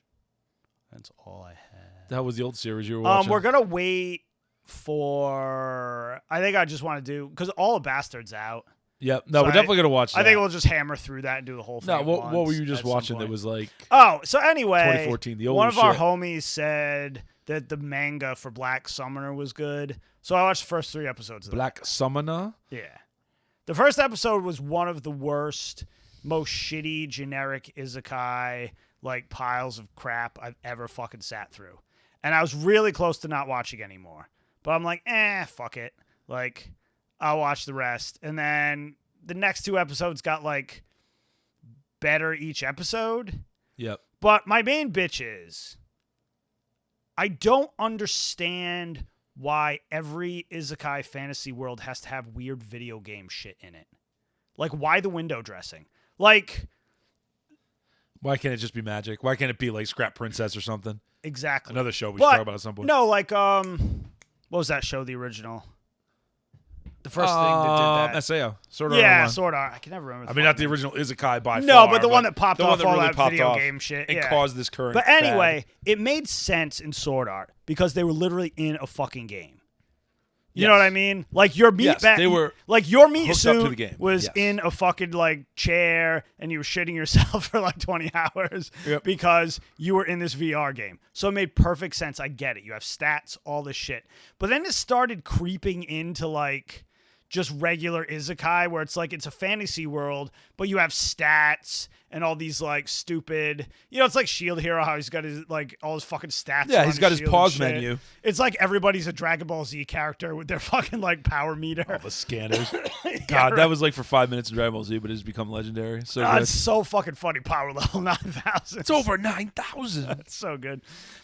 That's all I had. That was the old series you were watching. We're gonna wait for. I think I just want to do because All of Bastard's out. Yep. No, So we're definitely gonna watch that. I think we'll just hammer through that and do the whole thing. No, at what were once you just at some watching that point. was like Oh, so anyway, 2014, the old one of our shit. homies said that the manga for Black Summoner was good. So I watched the first 3 episodes of Black Summoner? that. Yeah. The first episode was one of the worst, most shitty, generic isekai, like, piles of crap I've ever fucking sat through. And I was really close to not watching anymore. But I'm like, fuck it. Like, I'll watch the rest. And then the next 2 episodes got, like, better each episode. Yep. But my main bitch is I don't understand why every isekai fantasy world has to have weird video game shit in it. Like, why the window dressing? Like, Why can't it just be magic? Why can't it be like Scrap Princess or something? exactly. Another show we should talk about at some point. No, like, what was that show, the original? The first thing that did that. SAO. Sword Art Yeah, Online. Sword Art. I can never remember. I mean, not the original Isekai by No, far. but the one that popped the one off all really that popped video off game shit. and Yeah. caused this current But fad. anyway, it made sense in Sword Art because they were literally in a fucking game. You Yes. know what I mean? Like your meat Yes, they were like your meat hooked up to suit the game. was Yes. in a fucking like chair and you were shitting yourself for like 20 hours Yep. because you were in this VR game. So it made perfect sense. I get it. You have stats, all this shit. But then it started creeping into like just regular isekai where it's like it's a fantasy world, but you have stats and all these like stupid, you know, it's like Shield Hero, how he's got his like all his fucking stats. Yeah, on he's got his shield and pause shit. menu. It's like everybody's a Dragon Ball Z character with their fucking like power meter. All the scanners. Yeah, God, right. that was like for 5 minutes in Dragon Ball Z, but it's become legendary. So Oh, good. it's so fucking funny. Power level 9,000. It's over 9,000. It's so good.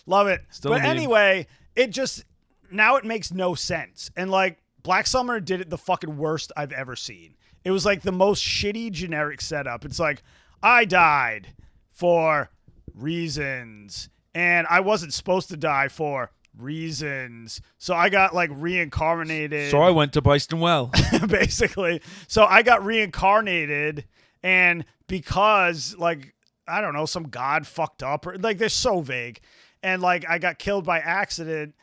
Love it. Still but a meme. anyway, it just now it makes no sense. And like Black Summer did it the fucking worst I've ever seen. It was like the most shitty generic setup. It's like I died for reasons and I wasn't supposed to die for reasons. So I got like reincarnated. So I went to Byston Well. basically. So I got reincarnated, and because like I don't know, some god fucked up or like they're so vague, and like I got killed by accident.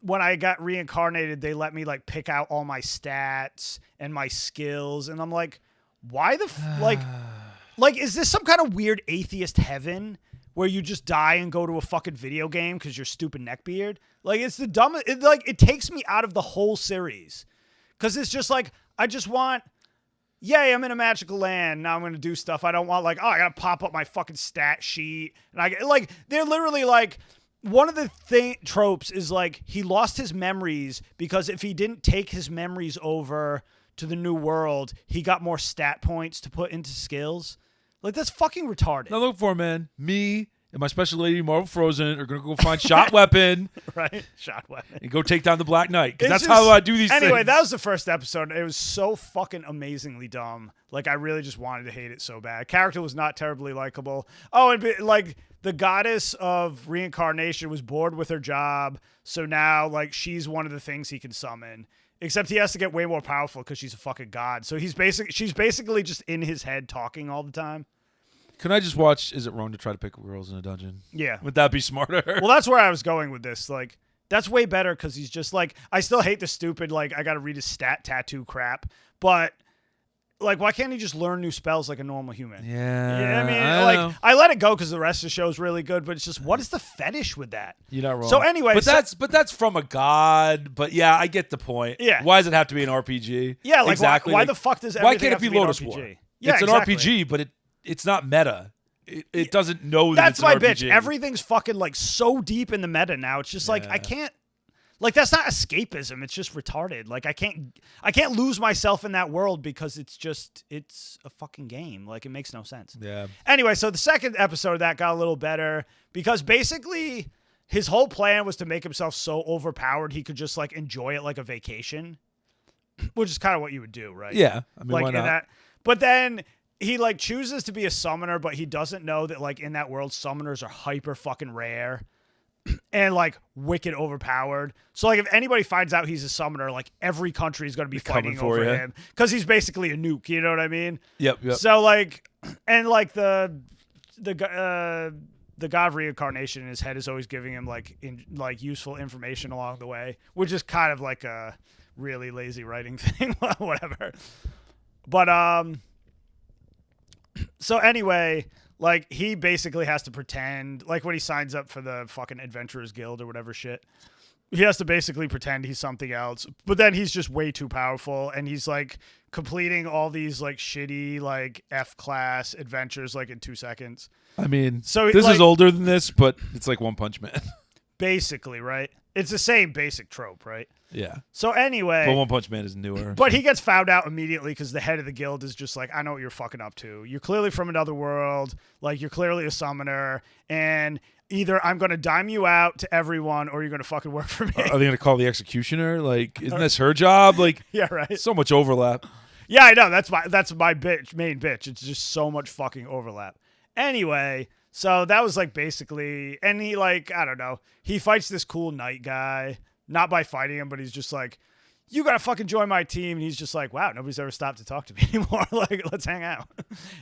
When I got reincarnated, they let me like pick out all my stats and my skills, and I'm like, why the like is this some kind of weird atheist heaven where you just die and go to a fucking video game because you're stupid neckbeard? Like it's the dumbest. It takes me out of the whole series because it's just like I just want. Yay, I'm in a magical land. Now I'm going to do stuff. I don't want like, oh, I got to pop up my fucking stat sheet. And I get like, they're literally like, one of the tropes is like, he lost his memories because if he didn't take his memories over to the new world, he got more stat points to put into skills. Like, that's fucking retarded. Now look for, man. Me and my special lady, Marvel Frozen, are going to go find Shot Weapon Right? Shot weapon. and go take down the Black Knight. Because It's that's how I do these Anyway, things. that was the first episode. It was so fucking amazingly dumb. Like, I really just wanted to hate it so bad. Character was not terribly likable. Oh, and like, the goddess of reincarnation was bored with her job. So now, like, she's one of the things he can summon. Except he has to get way more powerful because she's a fucking god. So she's basically just in his head talking all the time. Can I just watch Is It Wrong to Try to Pick Girls in a Dungeon? Yeah. Would that be smarter? Well, that's where I was going with this. Like, that's way better because he's just like, I still hate the stupid, like, I got to read his stat tattoo crap. But, like, why can't he just learn new spells like a normal human? Yeah. I mean, I know. I let it go because the rest of the show is really good, but it's just, what is the fetish with that? You're not wrong. So anyway. But that's from a god. But yeah, I get the point. Yeah. Why does it have to be an RPG? Yeah, like, exactly. why the fuck does why everything can't it have be to Lotus an RPG? War? Yeah, it's an exactly. RPG, but it's not meta. It doesn't know that That's it's an my RPG. bitch. Everything's fucking like so deep in the meta now. It's just like Yeah. I can't. Like that's not escapism. It's just retarded. Like I can't lose myself in that world because it's a fucking game. Like it makes no sense. Yeah. Anyway, so the second episode of that got a little better because basically his whole plan was to make himself so overpowered he could just like enjoy it like a vacation, which is kind of what you would do, right? Yeah. I mean, Like why in not? that, but then he like chooses to be a summoner, but he doesn't know that like in that world, summoners are hyper fucking rare and like wicked overpowered. So like if anybody finds out he's a summoner, like every country is going to be fighting for over you. him because he's basically a nuke. You know what I mean? Yep. So like, and like the god reincarnation in his head is always giving him like useful information along the way, which is kind of like a really lazy writing thing. Whatever. But so anyway, like he basically has to pretend like when he signs up for the fucking Adventurers Guild or whatever shit, he has to basically pretend he's something else. But then he's just way too powerful and he's like completing all these like shitty like F-class adventures like in 2 seconds. I mean, So this like, is older than this, but it's like One Punch Man. basically, right? It's the same basic trope, right? Yeah. So anyway, But One Punch Man is newer. but he gets found out immediately because the head of the guild is just like, I know what you're fucking up to. You're clearly from another world. Like, you're clearly a summoner. And either I'm going to dime you out to everyone or you're going to fucking work for me. Are they going to call the Executioner? Like, isn't this her job? Like, Yeah, right. so much overlap. Yeah, I know. That's my main bitch. It's just so much fucking overlap. Anyway, so that was like basically, and he like, I don't know, he fights this cool knight guy, not by fighting him, but he's just like, you gotta fucking join my team. And he's just like, wow, nobody's ever stopped to talk to me anymore. Like, let's hang out.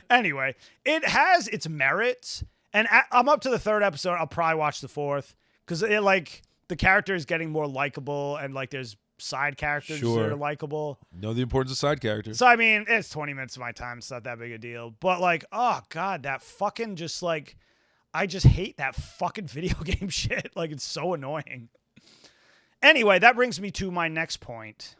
Anyway, it has its merits, and I'm up to the 3rd episode. I'll probably watch the 4th because it like the character is getting more likable, and like there's side characters that Sure. are likable. Know the importance of side characters. So I mean, it's 20 minutes of my time. It's not that big a deal. But like, oh god, that fucking just like, I just hate that fucking video game shit. Like, it's so annoying. Anyway, that brings me to my next point,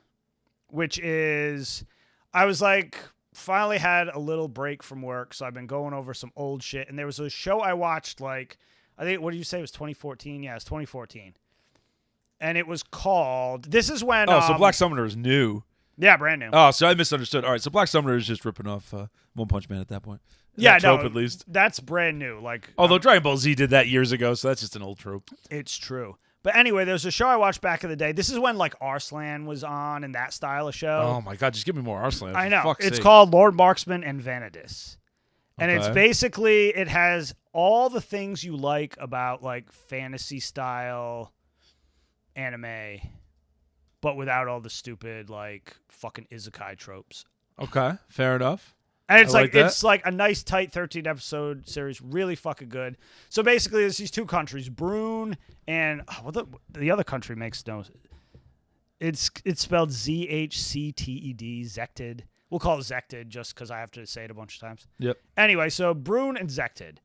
which is I was like, finally had a little break from work, so I've been going over some old shit. And there was a show I watched, like, I think, what did you say? It was 2014? Yeah, it's 2014. And it was called, this is when... Oh, so Black Summoner is new. Yeah, brand new. Oh, so I misunderstood. All right, so Black Summoner is just ripping off One Punch Man at that point. Yeah, that trope, no, at least. that's brand new. Like, Although Dragon Ball Z did that years ago, so that's just an old trope. it's true. But anyway, there's a show I watched back in the day. This is when like Arslan was on and that style of show. Oh my god, just give me more Arslan. I for know. fuck's It's sake. called Lord Marksman and Vanadis. And it's Okay. basically, it has all the things you like about like fantasy style anime, but without all the stupid like fucking isekai tropes. Okay, fair enough. And it's I like like that. it's like a nice tight 13 episode series, really fucking good. So basically, there's these 2 countries, Brune and the other country makes no. It's spelled Zhcted, Zected. We'll call it Zected just because I have to say it a bunch of times. Yep. Anyway, so Brune and Zected.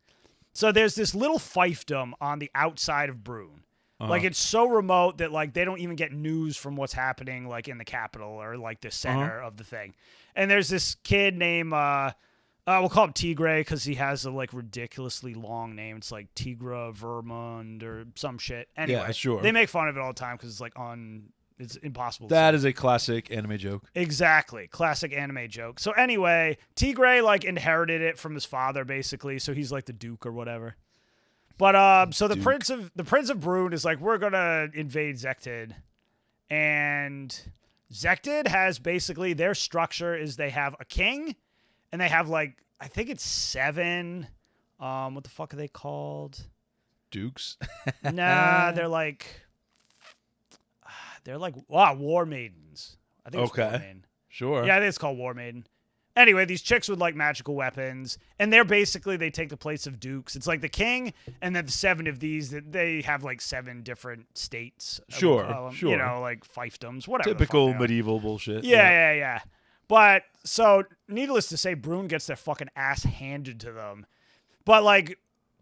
So there's this little fiefdom on the outside of Brune. Like, it's so remote that, like, they don't even get news from what's happening, like, in the capital or, like, the center of the thing. And there's this kid named, we'll call him Tigre because he has a, like, ridiculously long name. It's, like, Tigra Vermund or some shit. Anyway, Yeah, sure. They make fun of it all the time because it's, like, it's impossible to That say. is a classic anime joke. Exactly. Classic anime joke. So, anyway, Tigre, like, inherited it from his father, basically. So he's, like, the Duke or whatever. But so the Prince of Brune is like, we're gonna invade Zected, and Zected has basically their structure is they have a king, and they have like I think it's 7. What the fuck are they called? Dukes. Nah, they're like war maidens. I think it's War Okay. Maiden. Sure. Yeah, I think it's called War Maiden. Anyway, these chicks with like magical weapons, and they're basically, they take the place of dukes. It's like the king, and then the 7 of these that they have like 7 different states. Sure. You know, like fiefdoms, whatever. Typical medieval bullshit. Yeah. But so, needless to say, Brune gets their fucking ass handed to them. But like,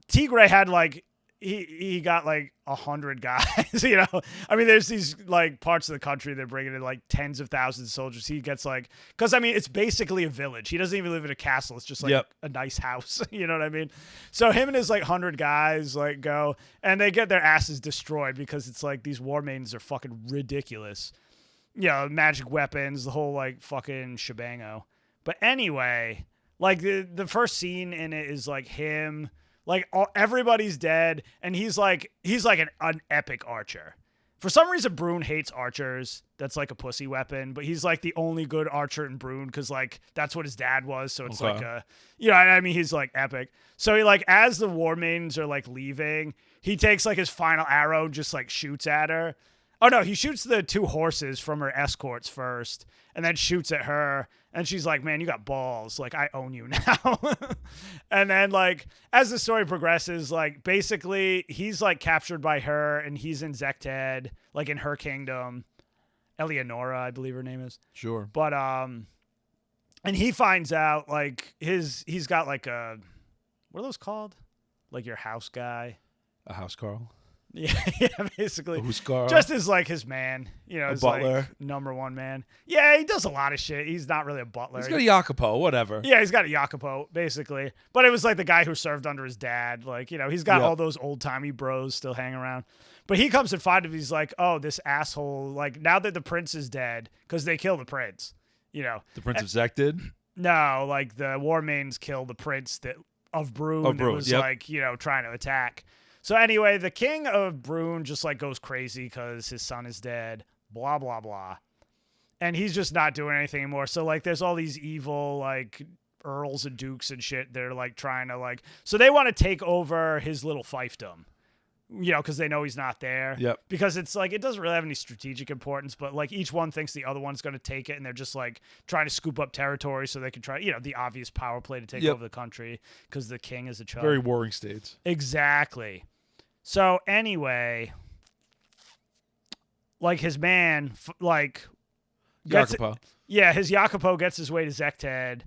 Tigray had like, he got like 100 guys, you know. I mean, there's these like parts of the country that bring in like tens of thousands of soldiers. He gets like, because I mean, it's basically a village. He doesn't even live in a castle. It's just like a nice house. You know what I mean? So him and his like 100 guys like go, and they get their asses destroyed because it's like these war maidens are fucking ridiculous. You know, magic weapons, the whole like fucking shebango. But anyway, like the first scene in it is like him. Like everybody's dead, and he's like an epic archer. For some reason, Brune hates archers. That's like a pussy weapon, but he's like the only good archer in Brune because like that's what his dad was. So it's like a, you know, I mean, he's like epic. So he like, as the war maidens are like leaving, he takes like his final arrow, and just like shoots at her. Oh no, he shoots the 2 horses from her escorts first, and then shoots at her. And she's like, man, you got balls. Like, I own you now. And then, like, as the story progresses, like, basically, he's, like, captured by her, and he's in Zekted, like, in her kingdom. Eleonora, I believe her name is. Sure. But, and he finds out, like, he's got, like, what are those called? Like, your house guy. A house Carl. Yeah, basically. Who's Carl? Just as like his man, you know, a his butler. Like number 1 man. Yeah, he does a lot of shit. He's not really a butler. He's got a Jacopo, whatever. Yeah, he's got a Jacopo, basically. But it was like the guy who served under his dad. Like, you know, he's got all those old-timey bros still hanging around. But he comes and finds him. He's like, oh, this asshole. Like, now that the prince is dead, because they kill the prince, you know. The Prince of Zekted? No, like the war maidens kill the prince of Brune that was like, you know, trying to attack. So anyway, the king of Brune just like goes crazy because his son is dead, blah, blah, blah. And he's just not doing anything anymore. So like there's all these evil like earls and dukes and shit. They're like trying to like, so they want to take over his little fiefdom, you know, because they know he's not there. Yep. Because it's like, it doesn't really have any strategic importance, but like each one thinks the other one's going to take it, and they're just like trying to scoop up territory so they can try, you know, the obvious power play to take over the country because the king is a chud. Very warring states. Exactly. So anyway, like his man, like, Jacopo. His Jacopo gets his way to Zekted,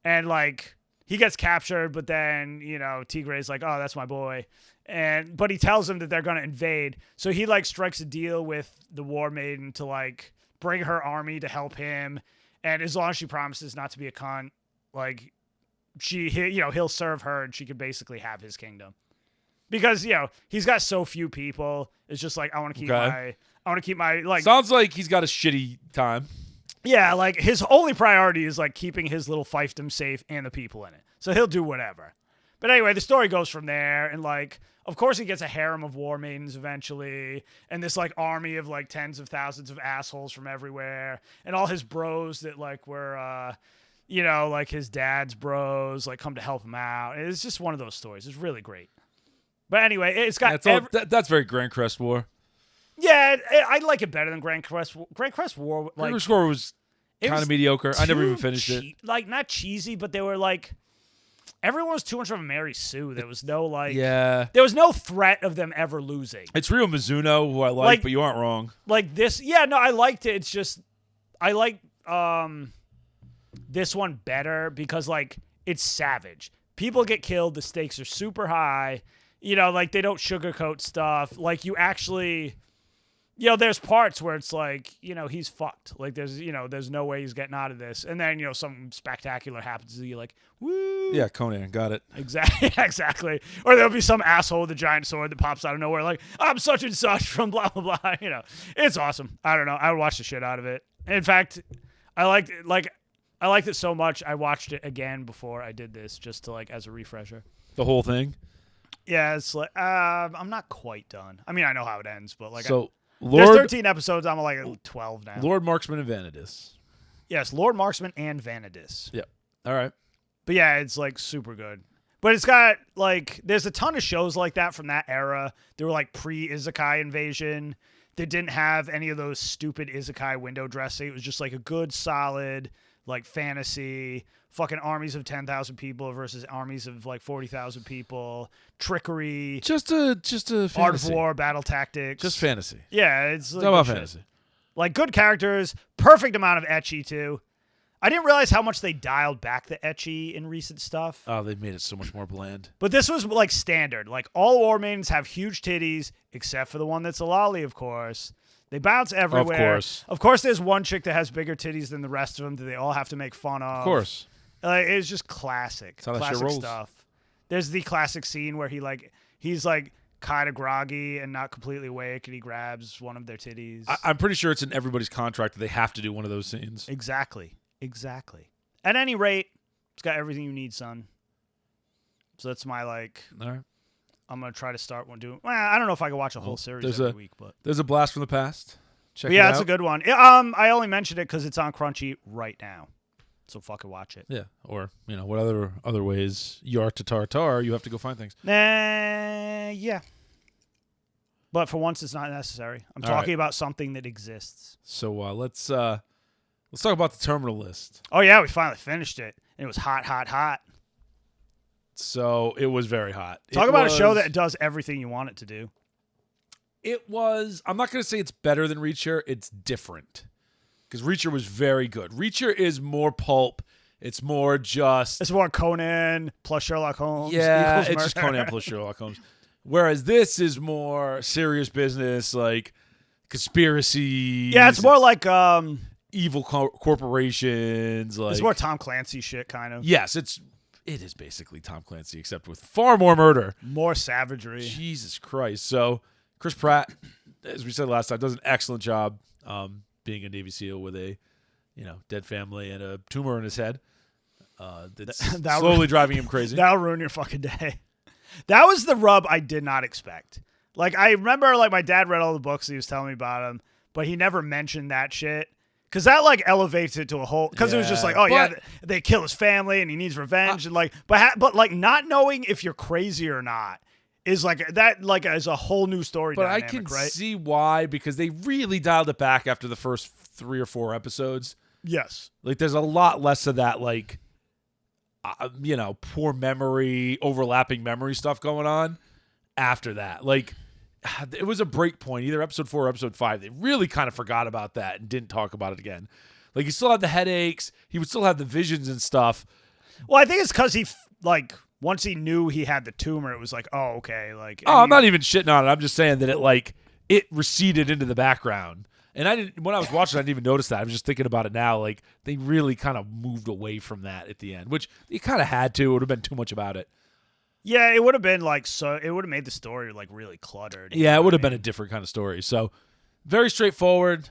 and like he gets captured, but then, you know, Tigray's like, oh, that's my boy. But he tells him that they're going to invade. So he like strikes a deal with the war maiden to like bring her army to help him. And as long as she promises not to be a cunt, like he'll serve her, and she can basically have his kingdom. Because, you know, he's got so few people. It's just like, I want to keep my like. Sounds like he's got a shitty time. Yeah, like his only priority is like keeping his little fiefdom safe and the people in it. So he'll do whatever. But anyway, the story goes from there, and like, of course he gets a harem of war maidens eventually, and this like army of like tens of thousands of assholes from everywhere, and all his bros that like were you know, like his dad's bros like come to help him out. It's just one of those stories. It's really great. But anyway, it's got that's very Grand Crest War. Yeah, I like it better than Grand Crest. Grand Crest War, like, Grand Crest War was kind of mediocre. I never even finished it. Like, not cheesy, but they were like, everyone was too much of a Mary Sue. There was no like, there was no threat of them ever losing. It's Ryo Mizuno, who I like, but you aren't wrong. Like this, no, I liked it. It's just I like this one better because like it's savage. People get killed. The stakes are super high. You know, like, they don't sugarcoat stuff. Like, you actually, you know, there's parts where it's like, you know, he's fucked. Like, there's no way he's getting out of this. And then, you know, something spectacular happens to you, like, woo. Yeah, Conan, got it. Exactly. Or there'll be some asshole with a giant sword that pops out of nowhere, like, I'm such and such from blah, blah, blah. You know, it's awesome. I don't know. I would watch the shit out of it. In fact, I liked it so much, I watched it again before I did this, just to, like, as a refresher. The whole thing? Yeah, it's like I'm not quite done. I mean, I know how it ends, but like, so there's 13 episodes. I'm like 12 now. Lord Marksman and Vanadis. Yes, Lord Marksman and Vanadis. Yep. All right. But yeah, it's like super good. But it's got like, there's a ton of shows like that from that era. They were like pre-Isekai invasion. They didn't have any of those stupid Isekai window dressing. It was just like a good, solid, like fantasy, fucking armies of 10,000 people versus armies of like 40,000 people, trickery, Just a fantasy. art of war, battle tactics. Just fantasy. Yeah, it's like all about good shit. fantasy. Like good characters, perfect amount of ecchi too. I didn't realize how much they dialed back the ecchi in recent stuff. Oh, they've made it so much more bland. But this was like standard. Like all war maidens have huge titties, except for the one that's a lolly, of course. They bounce everywhere. Of course, there's one chick that has bigger titties than the rest of them that they all have to make fun of. Of course. It's just classic. That's how that shit classic rolls. stuff. There's the classic scene where he's kind of groggy and not completely awake, and he grabs one of their titties. I'm pretty sure it's in everybody's contract that they have to do one of those scenes. Exactly. At any rate, it's got everything you need, son. So that's my All right. I'm gonna try to start one doing. Well, I don't know if I can watch a whole series every week, but There's a blast from the past. Check it yeah, out. it's a good one. I only mentioned it because it's on Crunchy right now, so fucking watch it. Yeah, or what other ways you are to tartar, you have to go find things. Yeah. But for once, it's not necessary. I'm All talking right. about something that exists. So let's talk about the terminal list. Oh yeah, we finally finished it, and it was hot. So it was very hot. Talk about a show that does everything you want it to do. It was. I'm not going to say it's better than Reacher. It's different because Reacher was very good. Reacher is more pulp. It's more just. It's more Conan plus Sherlock Holmes. Yeah, equals it's just murder. Conan plus Sherlock Holmes. Whereas this is more serious business, like conspiracy. Yeah, it's more like evil corporations. Like it's more Tom Clancy shit, kind of. Yes, it is basically Tom Clancy, except with far more murder. More savagery. Jesus Christ. So Chris Pratt, as we said last time, does an excellent job being a Navy SEAL with a dead family and a tumor in his head. That's slowly driving him crazy. That'll ruin your fucking day. That was the rub I did not expect. Like, I remember, like, my dad read all the books, and he was telling me about them, but he never mentioned that shit. Because that, like, elevates it to a whole... Because it was just like, they kill his family, and he needs revenge, and, like... But like, not knowing if you're crazy or not is, like, that, like, is a whole new story But dynamic, I can right? see why, because they really dialed it back after the first 3 or 4 episodes. Yes. Like, there's a lot less of that, like... poor memory, overlapping memory stuff going on after that. Like, it was a break point, either episode 4 or episode 5. They really kind of forgot about that and didn't talk about it again. Like, he still had the headaches. He would still have the visions and stuff. Well, I think it's because he, once he knew he had the tumor, it was like, oh, okay. Like, I'm not even shitting on it. I'm just saying that it receded into the background. And when I was watching, I didn't even notice that. I was just thinking about it now. Like, they really kind of moved away from that at the end, which you kind of had to. It would have been too much about it. Yeah, it would have been it would have made the story like really cluttered. Yeah, it would have been a different kind of story. So, very straightforward.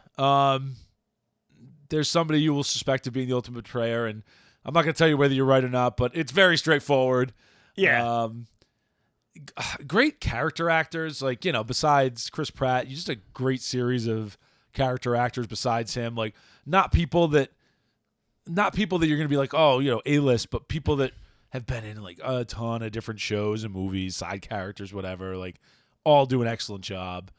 There's somebody you will suspect of being the ultimate betrayer, and I'm not going to tell you whether you're right or not, but it's very straightforward. Yeah. Great character actors, like, besides Chris Pratt, just a great series of character actors besides him, like not people that you're going to be like, oh, A-list, but people that have been in like a ton of different shows and movies, side characters, whatever, like all do an excellent job.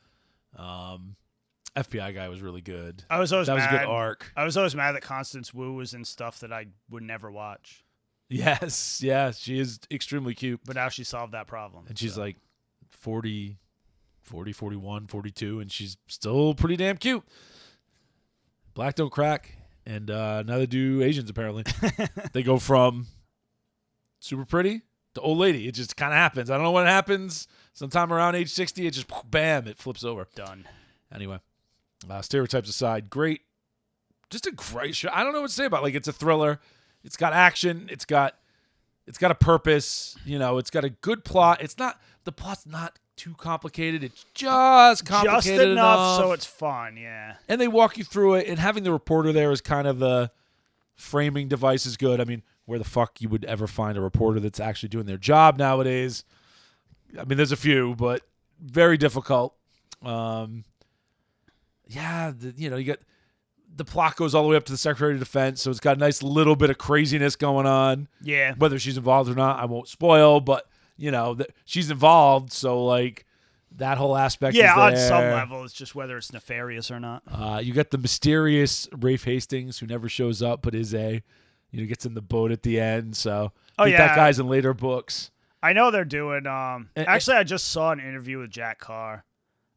FBI guy was really good. That was a good arc. I was always mad that Constance Wu was in stuff that I would never watch. Yes, she is extremely cute. But now she solved that problem. And she's like 40, 41, 42, and she's still pretty damn cute. Black don't crack, and neither do Asians, apparently. They go from super pretty to old lady. It just kind of happens. I don't know when it happens. Sometime around age 60, it just, bam, it flips over. Done. Anyway, stereotypes aside, just a great show. I don't know what to say about it. Like, it's a thriller. It's got action. It's got a purpose. It's got a good plot. The plot's not too complicated. It's just complicated just enough so it's fun, yeah. And they walk you through it, and having the reporter there is kind of the framing device is good. I mean, where the fuck you would ever find a reporter that's actually doing their job nowadays? I mean, there's a few, but very difficult. You get the plot goes all the way up to the Secretary of Defense, so it's got a nice little bit of craziness going on. Yeah. Whether she's involved or not, I won't spoil, but she's involved, so like That whole aspect Yeah, is on there. some level, it's just whether it's nefarious or not. You got the mysterious Rafe Hastings who never shows up but is gets in the boat at the end. So that guy's in later books. I know they're doing. Actually, I just saw an interview with Jack Carr.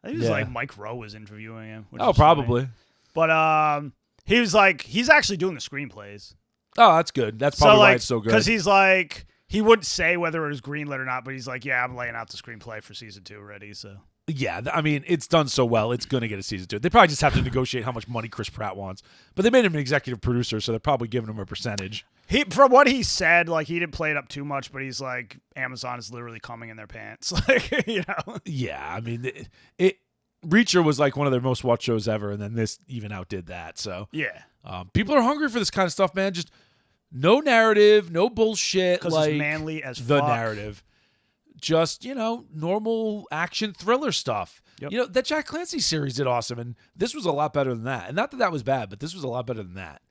I think it was like Mike Rowe was interviewing him. Oh, probably. Funny. But he was like, he's actually doing the screenplays. Oh, that's good. That's probably why it's so good. Because he's like, he wouldn't say whether it was greenlit or not, but he's like, yeah, I'm laying out the screenplay for season 2 already. So yeah, I mean, it's done so well, it's going to get a season 2. They probably just have to negotiate how much money Chris Pratt wants. But they made him an executive producer, so they're probably giving him a percentage. From what he said, like, he didn't play it up too much, but he's like, Amazon is literally coming in their pants. Like, Yeah, I mean, Reacher was like one of their most watched shows ever, and then this even outdid that. So yeah. People are hungry for this kind of stuff, man. Just no narrative, no bullshit. Because like it's manly as the fuck. narrative. Just, normal action thriller stuff. Yep. That Jack Clancy series did awesome, and this was a lot better than that. And not that was bad, but this was a lot better than that.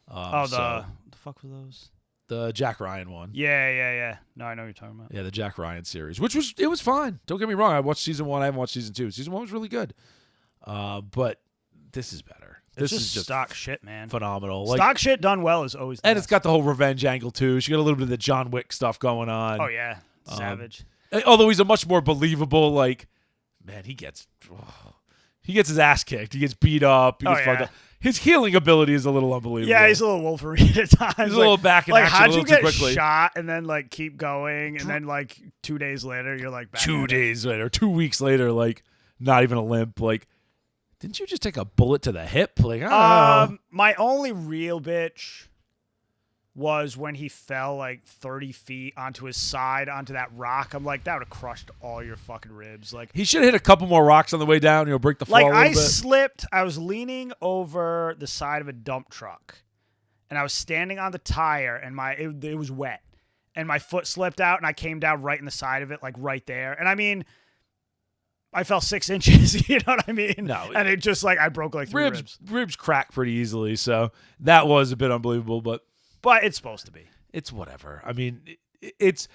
The fuck were those? The Jack Ryan one. Yeah. No, I know what you're talking about. Yeah, the Jack Ryan series, it was fine. Don't get me wrong. I watched season 1. I haven't watched season 2. Season 1 was really good. But this is better. This is just stock shit, man. Phenomenal. Stock shit done well is always the And best. it's got the whole revenge angle, too. So you got a little bit of the John Wick stuff going on. Oh, yeah. Savage. Although he's a much more believable, man, he gets his ass kicked. He gets beat up. He gets fucked up. His healing ability is a little unbelievable. Yeah, he's a little Wolverine at times. He's a little back in action how'd a you little too get quickly. shot and then keep going and then 2 days later you're back 2 days later, 2 weeks later, not even a limp. Didn't you just take a bullet to the hip? I don't know. My only real bitch was when he fell 30 feet onto his side onto that rock. I'm like, that would have crushed all your fucking ribs. He should have hit a couple more rocks on the way down. Break the fall a little bit. Slipped. I was leaning over the side of a dump truck, and I was standing on the tire, and it was wet, and my foot slipped out, and I came down right in the side of it, right there. And I mean, I fell 6 inches. You know what I mean? No, and it just I broke 3 ribs. Ribs crack pretty easily, so that was a bit unbelievable, but it's supposed to be. It's whatever. I mean, it's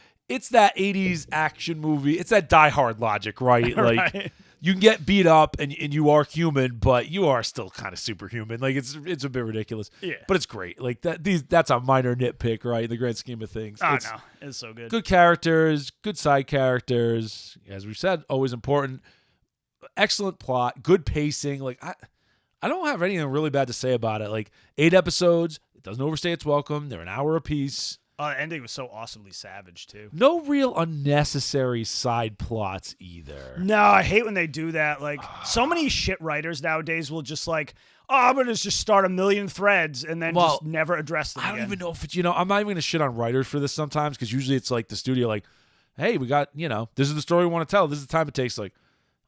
that 80s action movie. It's that Die Hard logic, right? Right. You can get beat up and you are human, but you are still kind of superhuman. It's a bit ridiculous. Yeah. But it's great. That's a minor nitpick, right? In the grand scheme of things. Oh, no. It's so good. Good characters, good side characters. As we've said, always important. Excellent plot, good pacing. I don't have anything really bad to say about it. 8 episodes. Doesn't overstay its welcome. They're an hour apiece. The ending was so awesomely savage, too. No real unnecessary side plots either. No, I hate when they do that. So many shit writers nowadays will just I'm going to just start a million threads and then just never address them I don't again. even know if it's, I'm not even going to shit on writers for this sometimes because usually it's the studio hey, we got, this is the story we want to tell. This is the time it takes.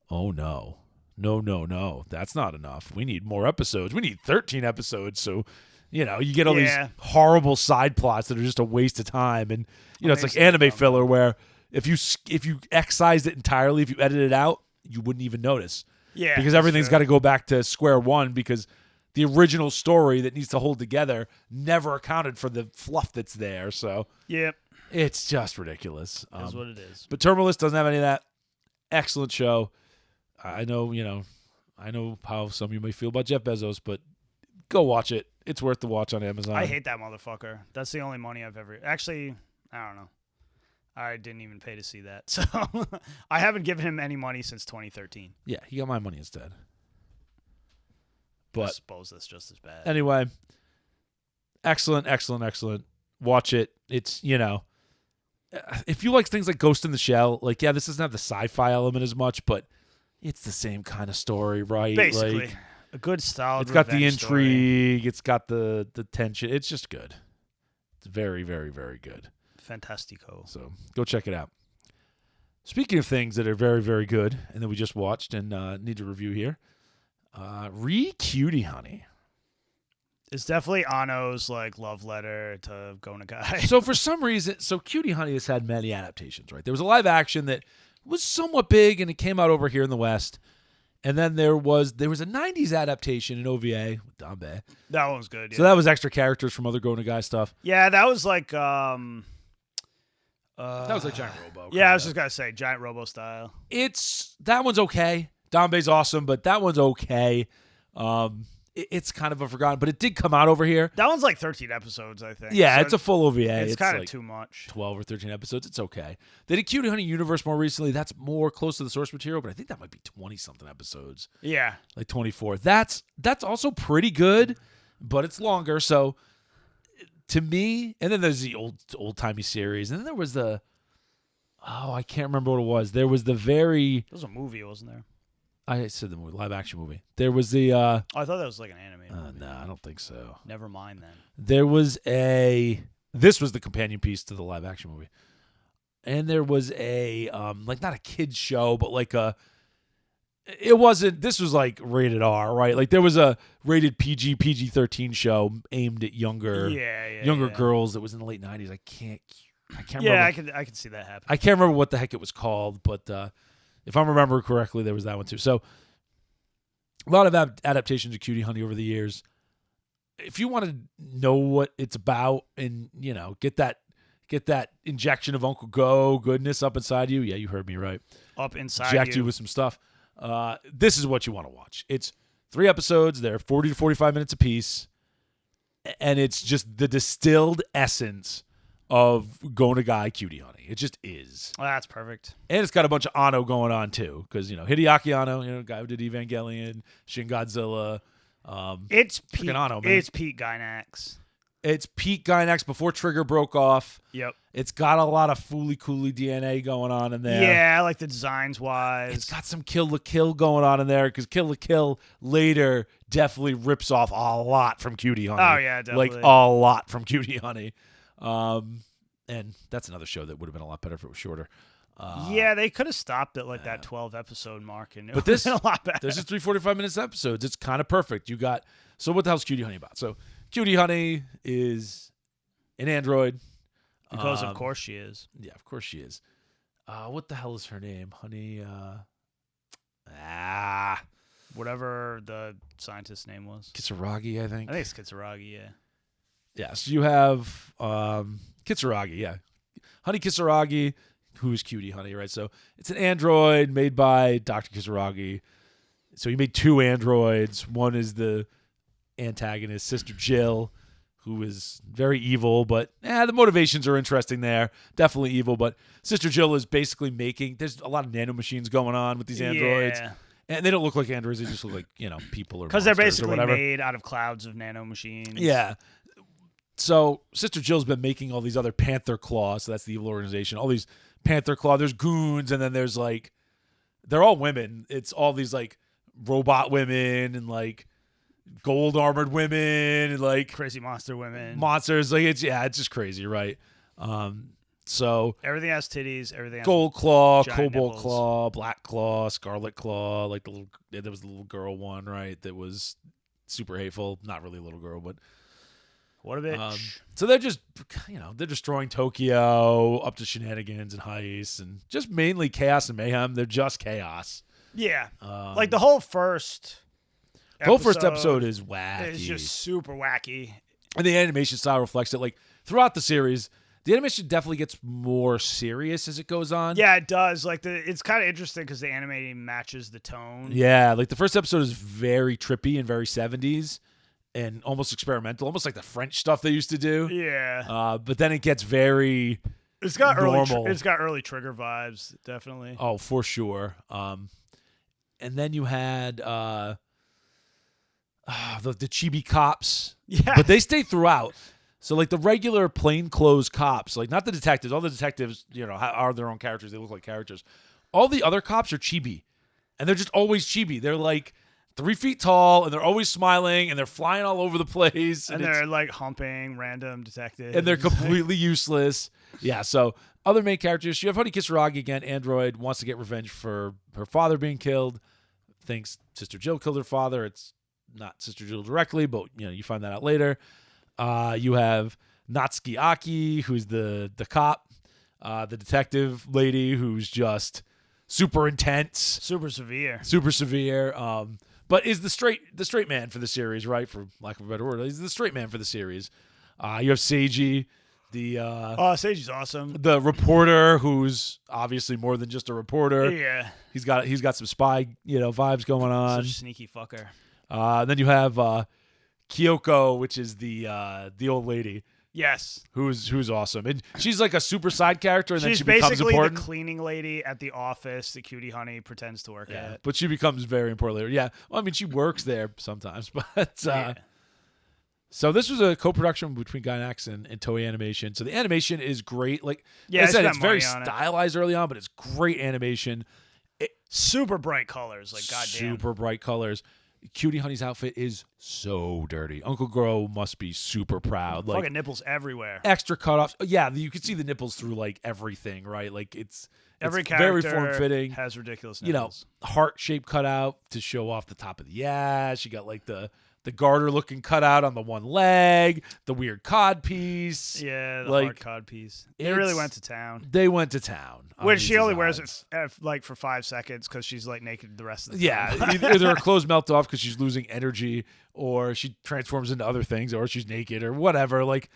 Oh, no. No. That's not enough. We need more episodes. We need 13 episodes, so... you get all these horrible side plots that are just a waste of time, and it's like anime filler where if you excised it entirely, if you edited it out, you wouldn't even notice. Yeah, because everything's got to go back to square one because the original story that needs to hold together never accounted for the fluff that's there. So yep, it's just ridiculous. That's what it is. But Terminalist doesn't have any of that. Excellent show. I know how some of you may feel about Jeff Bezos, but go watch it. It's worth the watch on Amazon. I hate that motherfucker. That's the only money I've ever... Actually, I don't know. I didn't even pay to see that. So I haven't given him any money since 2013. Yeah, he got my money instead. But I suppose that's just as bad. Anyway, excellent. Watch it. It's, if you like things like Ghost in the Shell, this doesn't have the sci-fi element as much, but it's the same kind of story, right? Basically. A good style. It's got the intrigue. Story. It's got the tension. It's just good. It's very, very, very good. Fantastico. So go check it out. Speaking of things that are very, very good and that we just watched and need to review here, CUTIE HONEY. It's definitely Anno's love letter to Go Nagai. So for some reason, CUTIE HONEY has had many adaptations, right? There was a live action that was somewhat big and it came out over here in the West. And then there was a 90s adaptation in OVA with Dambe. That one was good, yeah. So that was extra characters from other Go Nagai stuff. Yeah, that was That was like Giant Robo. Yeah, I was just gonna say Giant Robo style. That one's okay. Danbei's awesome, but that one's okay. It's kind of a forgotten, but it did come out over here. That one's like 13 episodes, I think. Yeah, So it's a full OVA. It's kind of like too much. 12 or 13 episodes. It's okay. They did Cutie Honey Universe more recently. That's more close to the source material, but I think that might be 20-something episodes. Yeah. Like 24. That's also pretty good, but it's longer. So to me, and then there's the old-timey series. And then there was I can't remember what it was. There was the very... There was a movie, wasn't there? I said the movie, live action movie. There was the... I thought that was like an anime movie. No, I don't think so. Never mind then. There was this was the companion piece to the live action movie. And there was like not a kid's show, but like this was like rated R, right? Like there was a rated PG-13 show aimed at younger girls that was in the late 90s. I can't remember. Yeah, I can see that happen. I can't remember what the heck it was called, but if I remember correctly, there was that one too. So a lot of adaptations of Cutie Honey over the years. If you want to know what it's about and, get that injection of Uncle Go goodness up inside you. Yeah, you heard me right. Up inside Inject you with some stuff. This is what you want to watch. It's 3 episodes. They're 40 to 45 minutes apiece. And it's just the distilled essence of Go Nagai Cutie Honey. It just is. Oh, that's perfect. And it's got a bunch of Anno going on too. Because, Hideaki Anno, guy who did Evangelion, Shin Godzilla. It's Pete. Anno, man. It's Pete Gainax. It's Pete Gainax before Trigger broke off. Yep. It's got a lot of Fooly Cooly DNA going on in there. Yeah, like the designs wise. It's got some Kill la Kill going on in there because Kill la Kill later definitely rips off a lot from Cutie Honey. Oh, yeah, definitely. Like a lot from Cutie Honey. And that's another show that would have been a lot better if it was shorter. Yeah, they could have stopped at like that 12 episode mark, and it but would have been a lot better. This is 345 minutes episodes. It's kind of perfect. So what the hell's Cutie Honey about? So Cutie Honey is an android. Because of course she is. Yeah, of course she is. What the hell is her name? Honey. Whatever the scientist's name was. Kisaragi, I think. I think it's Kitsuragi, yeah. Yeah, so you have Kitsuragi, yeah. Honey Kisaragi, who is Cutie Honey, right? So it's an android made by Dr. Kisaragi. So he made 2 androids. One is the antagonist, Sister Jill, who is very evil, but the motivations are interesting there. Definitely evil, but Sister Jill is basically there's a lot of nanomachines going on with these androids. Yeah. And they don't look like androids. They just look like, people or because they're monsters or basically whatever. made out of clouds of nanomachines. Yeah. So Sister Jill's been making all these other Panther Claws. So that's the evil organization. All these Panther Claw. There's goons, and then there's like, they're all women. It's all these like robot women and like gold armored women and like Crazy monster women. monsters. Like it's just crazy, right? So Everything has titties. Everything has Gold Claw, giant Cobalt nipples. Claw, Black Claw, Scarlet Claw. Like there was the little girl one, right? That was super hateful. Not really a little girl, but. What a bitch. So they're just, they're destroying Tokyo, up to shenanigans and heists, and just mainly chaos and mayhem. They're just chaos. Yeah. Like the whole first episode is wacky. It's just super wacky. And the animation style reflects it. Like throughout the series, the animation definitely gets more serious as it goes on. Yeah, it does. Like it's kind of interesting because the animating matches the tone. Yeah, like the first episode is very trippy and very 70s. And almost experimental, almost like the French stuff they used to do. Yeah. But then it gets very It's got normal. It's got early Trigger vibes, definitely. Oh, for sure. And then you had the chibi cops. Yeah. But they stay throughout. So like the regular plainclothes cops, like not the detectives. All the detectives, are their own characters. They look like characters. All the other cops are chibi. And they're just always chibi. They're like 3 feet tall, and they're always smiling, and they're flying all over the place. And they're like humping random detectives. And they're completely useless. Yeah, so other main characters. You have Honey Kisaragi again, android, wants to get revenge for her father being killed. Thinks Sister Jill killed her father. It's not Sister Jill directly, but you find that out later. You have Natsuki Aki, who's the cop, the detective lady who's just super intense. Super severe. But is the straight man for the series, right? For lack of a better word, he's the straight man for the series. You have Seiji, Seiji's awesome. The reporter, who's obviously more than just a reporter. Yeah. He's got some spy, vibes going on. Such a sneaky fucker. Then you have Kyoko, which is the old lady. Yes. Who's awesome. And she's like a super side character, and then she becomes becomes important. She's basically the cleaning lady at the office that Cutie Honey pretends to work at. But she becomes very important later. Yeah. Well, I mean, she works there sometimes. But so this was a co-production between Gainax and Toei Animation. So the animation is great. Like I said, it's very stylized early on, but it's great animation. Super bright colors. Like, goddamn. Super bright colors. Cutie Honey's outfit is so dirty. Uncle Gro must be super proud. Like fucking nipples everywhere. Extra cutoffs. Yeah, you can see the nipples through like everything, right? Like every character very form fitting. Has ridiculous nipples. Heart shape cutout to show off the top of the ass. You got like the garter looking cutout on the one leg, the weird cod piece. Yeah, the hard cod piece. They really went to town. They went to town. Which she only wears it like for 5 seconds because she's like naked the rest of the time. Yeah, either her clothes melt off because she's losing energy, or she transforms into other things, or she's naked, or whatever. Like,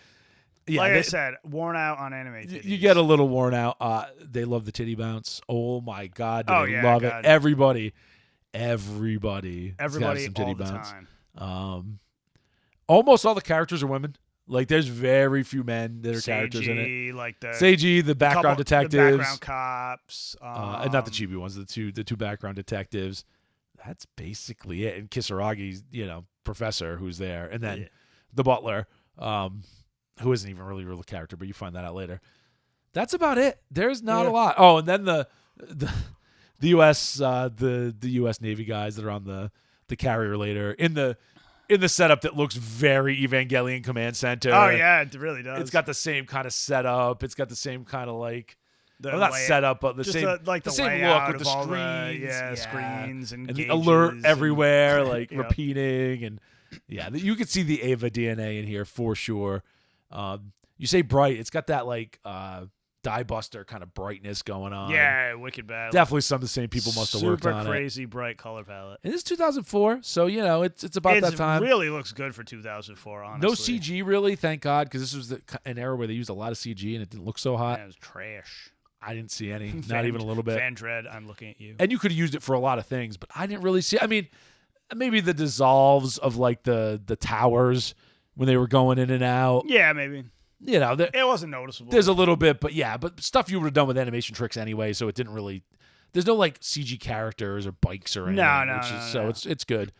yeah, I said, worn out on anime titties. You get a little worn out. They love the titty bounce. Oh my god, they love it. Everybody has some titty all bounce. The time. Almost all the characters are women. Like, there's very few men that are characters in it. Like Seiji, the background detectives, the background cops, and not the chibi ones, the two background detectives. That's basically it. And Kisaragi's, professor who's there, and then the butler, who isn't even really a real character, but you find that out later. That's about it. There's not a lot. Oh, and then the U.S. The U.S. Navy guys that are on the carrier later in the setup that looks very Evangelion Command Center. Oh yeah, it really does. It's got the same kind of setup. It's got the same kind of like not setup, but the same look with the screens, screens and the alert everywhere, like repeating, and you could see the Ava DNA in here for sure. You say bright, it's got that like Die Buster kind of brightness going on. Yeah, wicked bad. Definitely some of the same people must have worked on it. Super crazy bright color palette. It is 2004, so it's about that time. It really looks good for 2004, honestly. No CG really, thank God, because this was an era where they used a lot of CG and it didn't look so hot. Yeah, it was trash. I didn't see any, not even a little bit. Fan Dread, I'm looking at you. And you could have used it for a lot of things, but I didn't really see. I mean, maybe the dissolves of like the towers when they were going in and out. Yeah, maybe. It wasn't noticeable. There's a little bit, but stuff you would have done with animation tricks anyway, so it didn't really. There's no like CG characters or bikes or anything. No. It's good.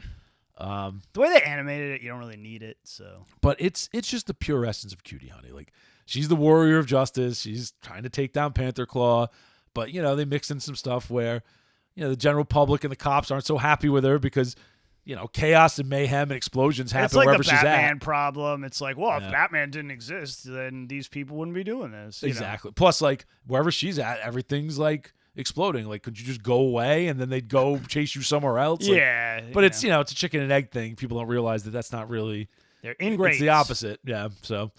The way they animated it, you don't really need it. So, but it's just the pure essence of Cutie Honey. Like, she's the warrior of justice. She's trying to take down Panther Claw, but they mix in some stuff where the general public and the cops aren't so happy with her because. Chaos and mayhem and explosions happen wherever she's at. It's like the Batman problem. It's like, well, if Batman didn't exist, then these people wouldn't be doing this. Exactly. Plus, like, wherever she's at, everything's, like, exploding. Like, could you just go away and then they'd go chase you somewhere else? Like, but it's, it's a chicken and egg thing. People don't realize that that's not really... They're ingrates. It's the opposite. Yeah, so...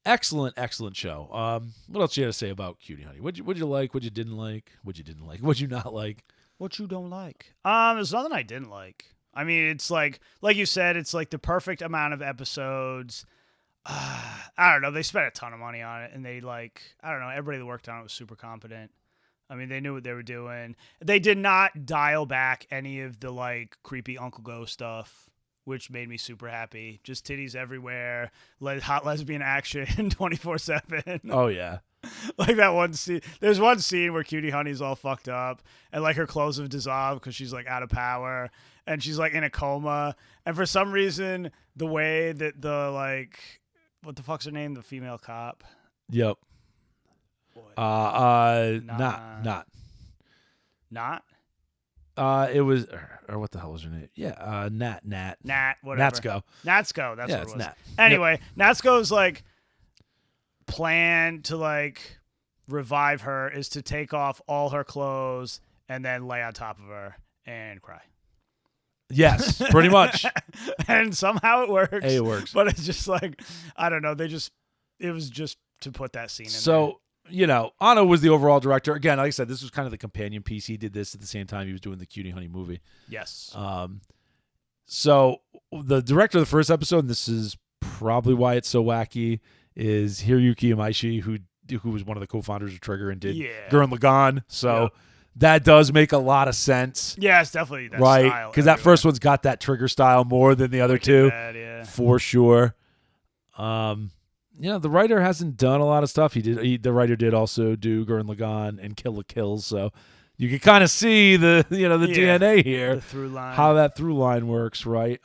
Excellent show. What else you had to say about Cutie Honey? What'd you like? What you didn't like? What you didn't like? What you not like? What you don't like? There's nothing I didn't like. I mean, it's like you said, it's like the perfect amount of episodes. I don't know. They spent a ton of money on it, and they everybody that worked on it was super competent. I mean, they knew what they were doing. They did not dial back any of the like creepy Uncle Go stuff, which made me super happy. Just titties everywhere, hot lesbian action 24/7. Oh yeah. Like that one scene. There's one scene where Cutie Honey's all fucked up, and like her clothes have dissolved because she's like out of power. And she's like in a coma, and for some reason, the way that the like, what the fuck's her name? The female cop. Yep. Not. It was, or what the hell was her name? Yeah. Nat. Whatever. Natsuko. That's what it was. Nat. Anyway, Natsuko's like plan to like revive her is to take off all her clothes and then lay on top of her and cry. Yes, pretty much. And somehow it works. Hey, it works. But it's just like, I don't know. It was just to put that scene in there. So, Anno was the overall director. Again, like I said, this was kind of the companion piece. He did this at the same time he was doing the Cutie Honey movie. Yes. So the director of the first episode, and this is probably why it's so wacky, is Hiroyuki Imaishi, who was one of the co-founders of Trigger and did Yeah. Gurren Lagann. So that does make a lot of sense. Yeah, it's definitely that right? style. Because that first one's got that Trigger style more than the other two, for sure. The writer hasn't done a lot of stuff. The writer did also do Gurren Lagann and Kill la Kill, so you can kind of see the DNA here, the through line, how that through line works, right?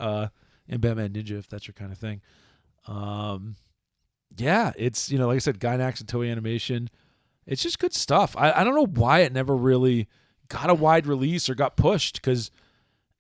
In Batman Ninja, if that's your kind of thing. It's like I said, Gainax and Toei Animation. It's just good stuff. I don't know why it never really got a wide release or got pushed, because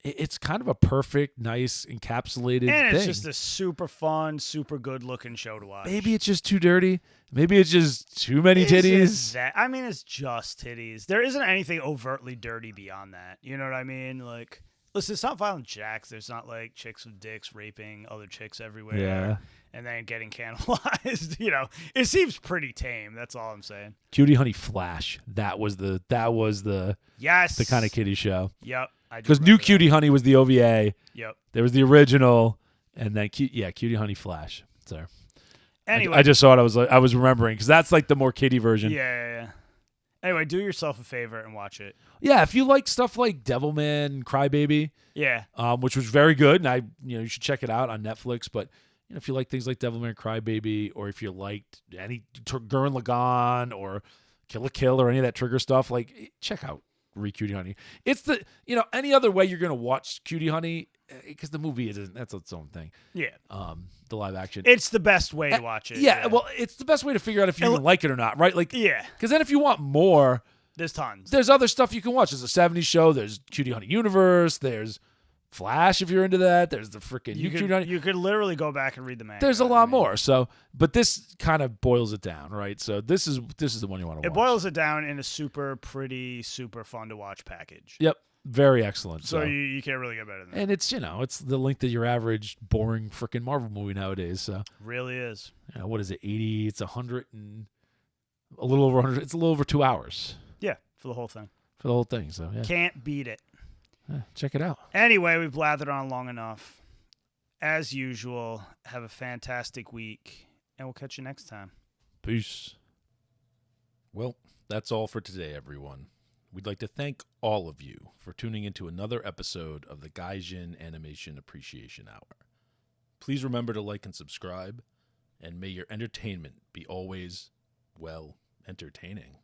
it's kind of a perfect, nice, encapsulated thing. And it's just a super fun, super good-looking show to watch. Maybe it's just too dirty. Maybe it's just too many titties. It's just titties. There isn't anything overtly dirty beyond that. You know what I mean? Like, listen, it's not Violent Jacks. There's not, like, chicks with dicks raping other chicks everywhere. Yeah. And then getting cannibalized. It seems pretty tame. That's all I'm saying. Cutie Honey Flash. That was the yes, the kind of kiddie show. Yep. Because New Cutie Honey was the OVA. Yep. There was the original, and then Cutie Honey Flash. So anyway, I just saw it. I was remembering, because that's like the more kiddie version. Yeah. Anyway, do yourself a favor and watch it. Yeah, if you like stuff like Devilman, Crybaby, which was very good, and you should check it out on Netflix. But if you like things like Devilman, Crybaby, or if you liked any Gurren Lagann or Kill la Kill or any of that Trigger stuff, like, check out Cutie Honey. It's the any other way you're gonna watch Cutie Honey, because the movie that's its own thing. Yeah. The live action. It's the best way to watch it. Yeah. Well, it's the best way to figure out if you even like it or not, right? Like, yeah. Because then if you want more, there's tons. There's other stuff you can watch. There's a '70s show. There's Cutie Honey Universe. There's Flash if you're into that. There's the freaking Cutie Honey. You could literally go back and read the manga. There's a lot more. So, but this kind of boils it down, right? So this is the one you want to watch. It boils it down in a super pretty, super fun to watch package. Yep. Very excellent. So you can't really get better than that. And it's it's the length of your average boring freaking Marvel movie nowadays. So really is. What is it? 80? It's 100 and a little over 100. It's a little over 2 hours. Yeah, for the whole thing. So yeah. Can't beat it. Check it out. Anyway, we've blathered on long enough. As usual, have a fantastic week, and we'll catch you next time. Peace. Well, that's all for today, everyone. We'd like to thank all of you for tuning into another episode of the Gaijin Animation Appreciation Hour. Please remember to like and subscribe, and may your entertainment be always, entertaining.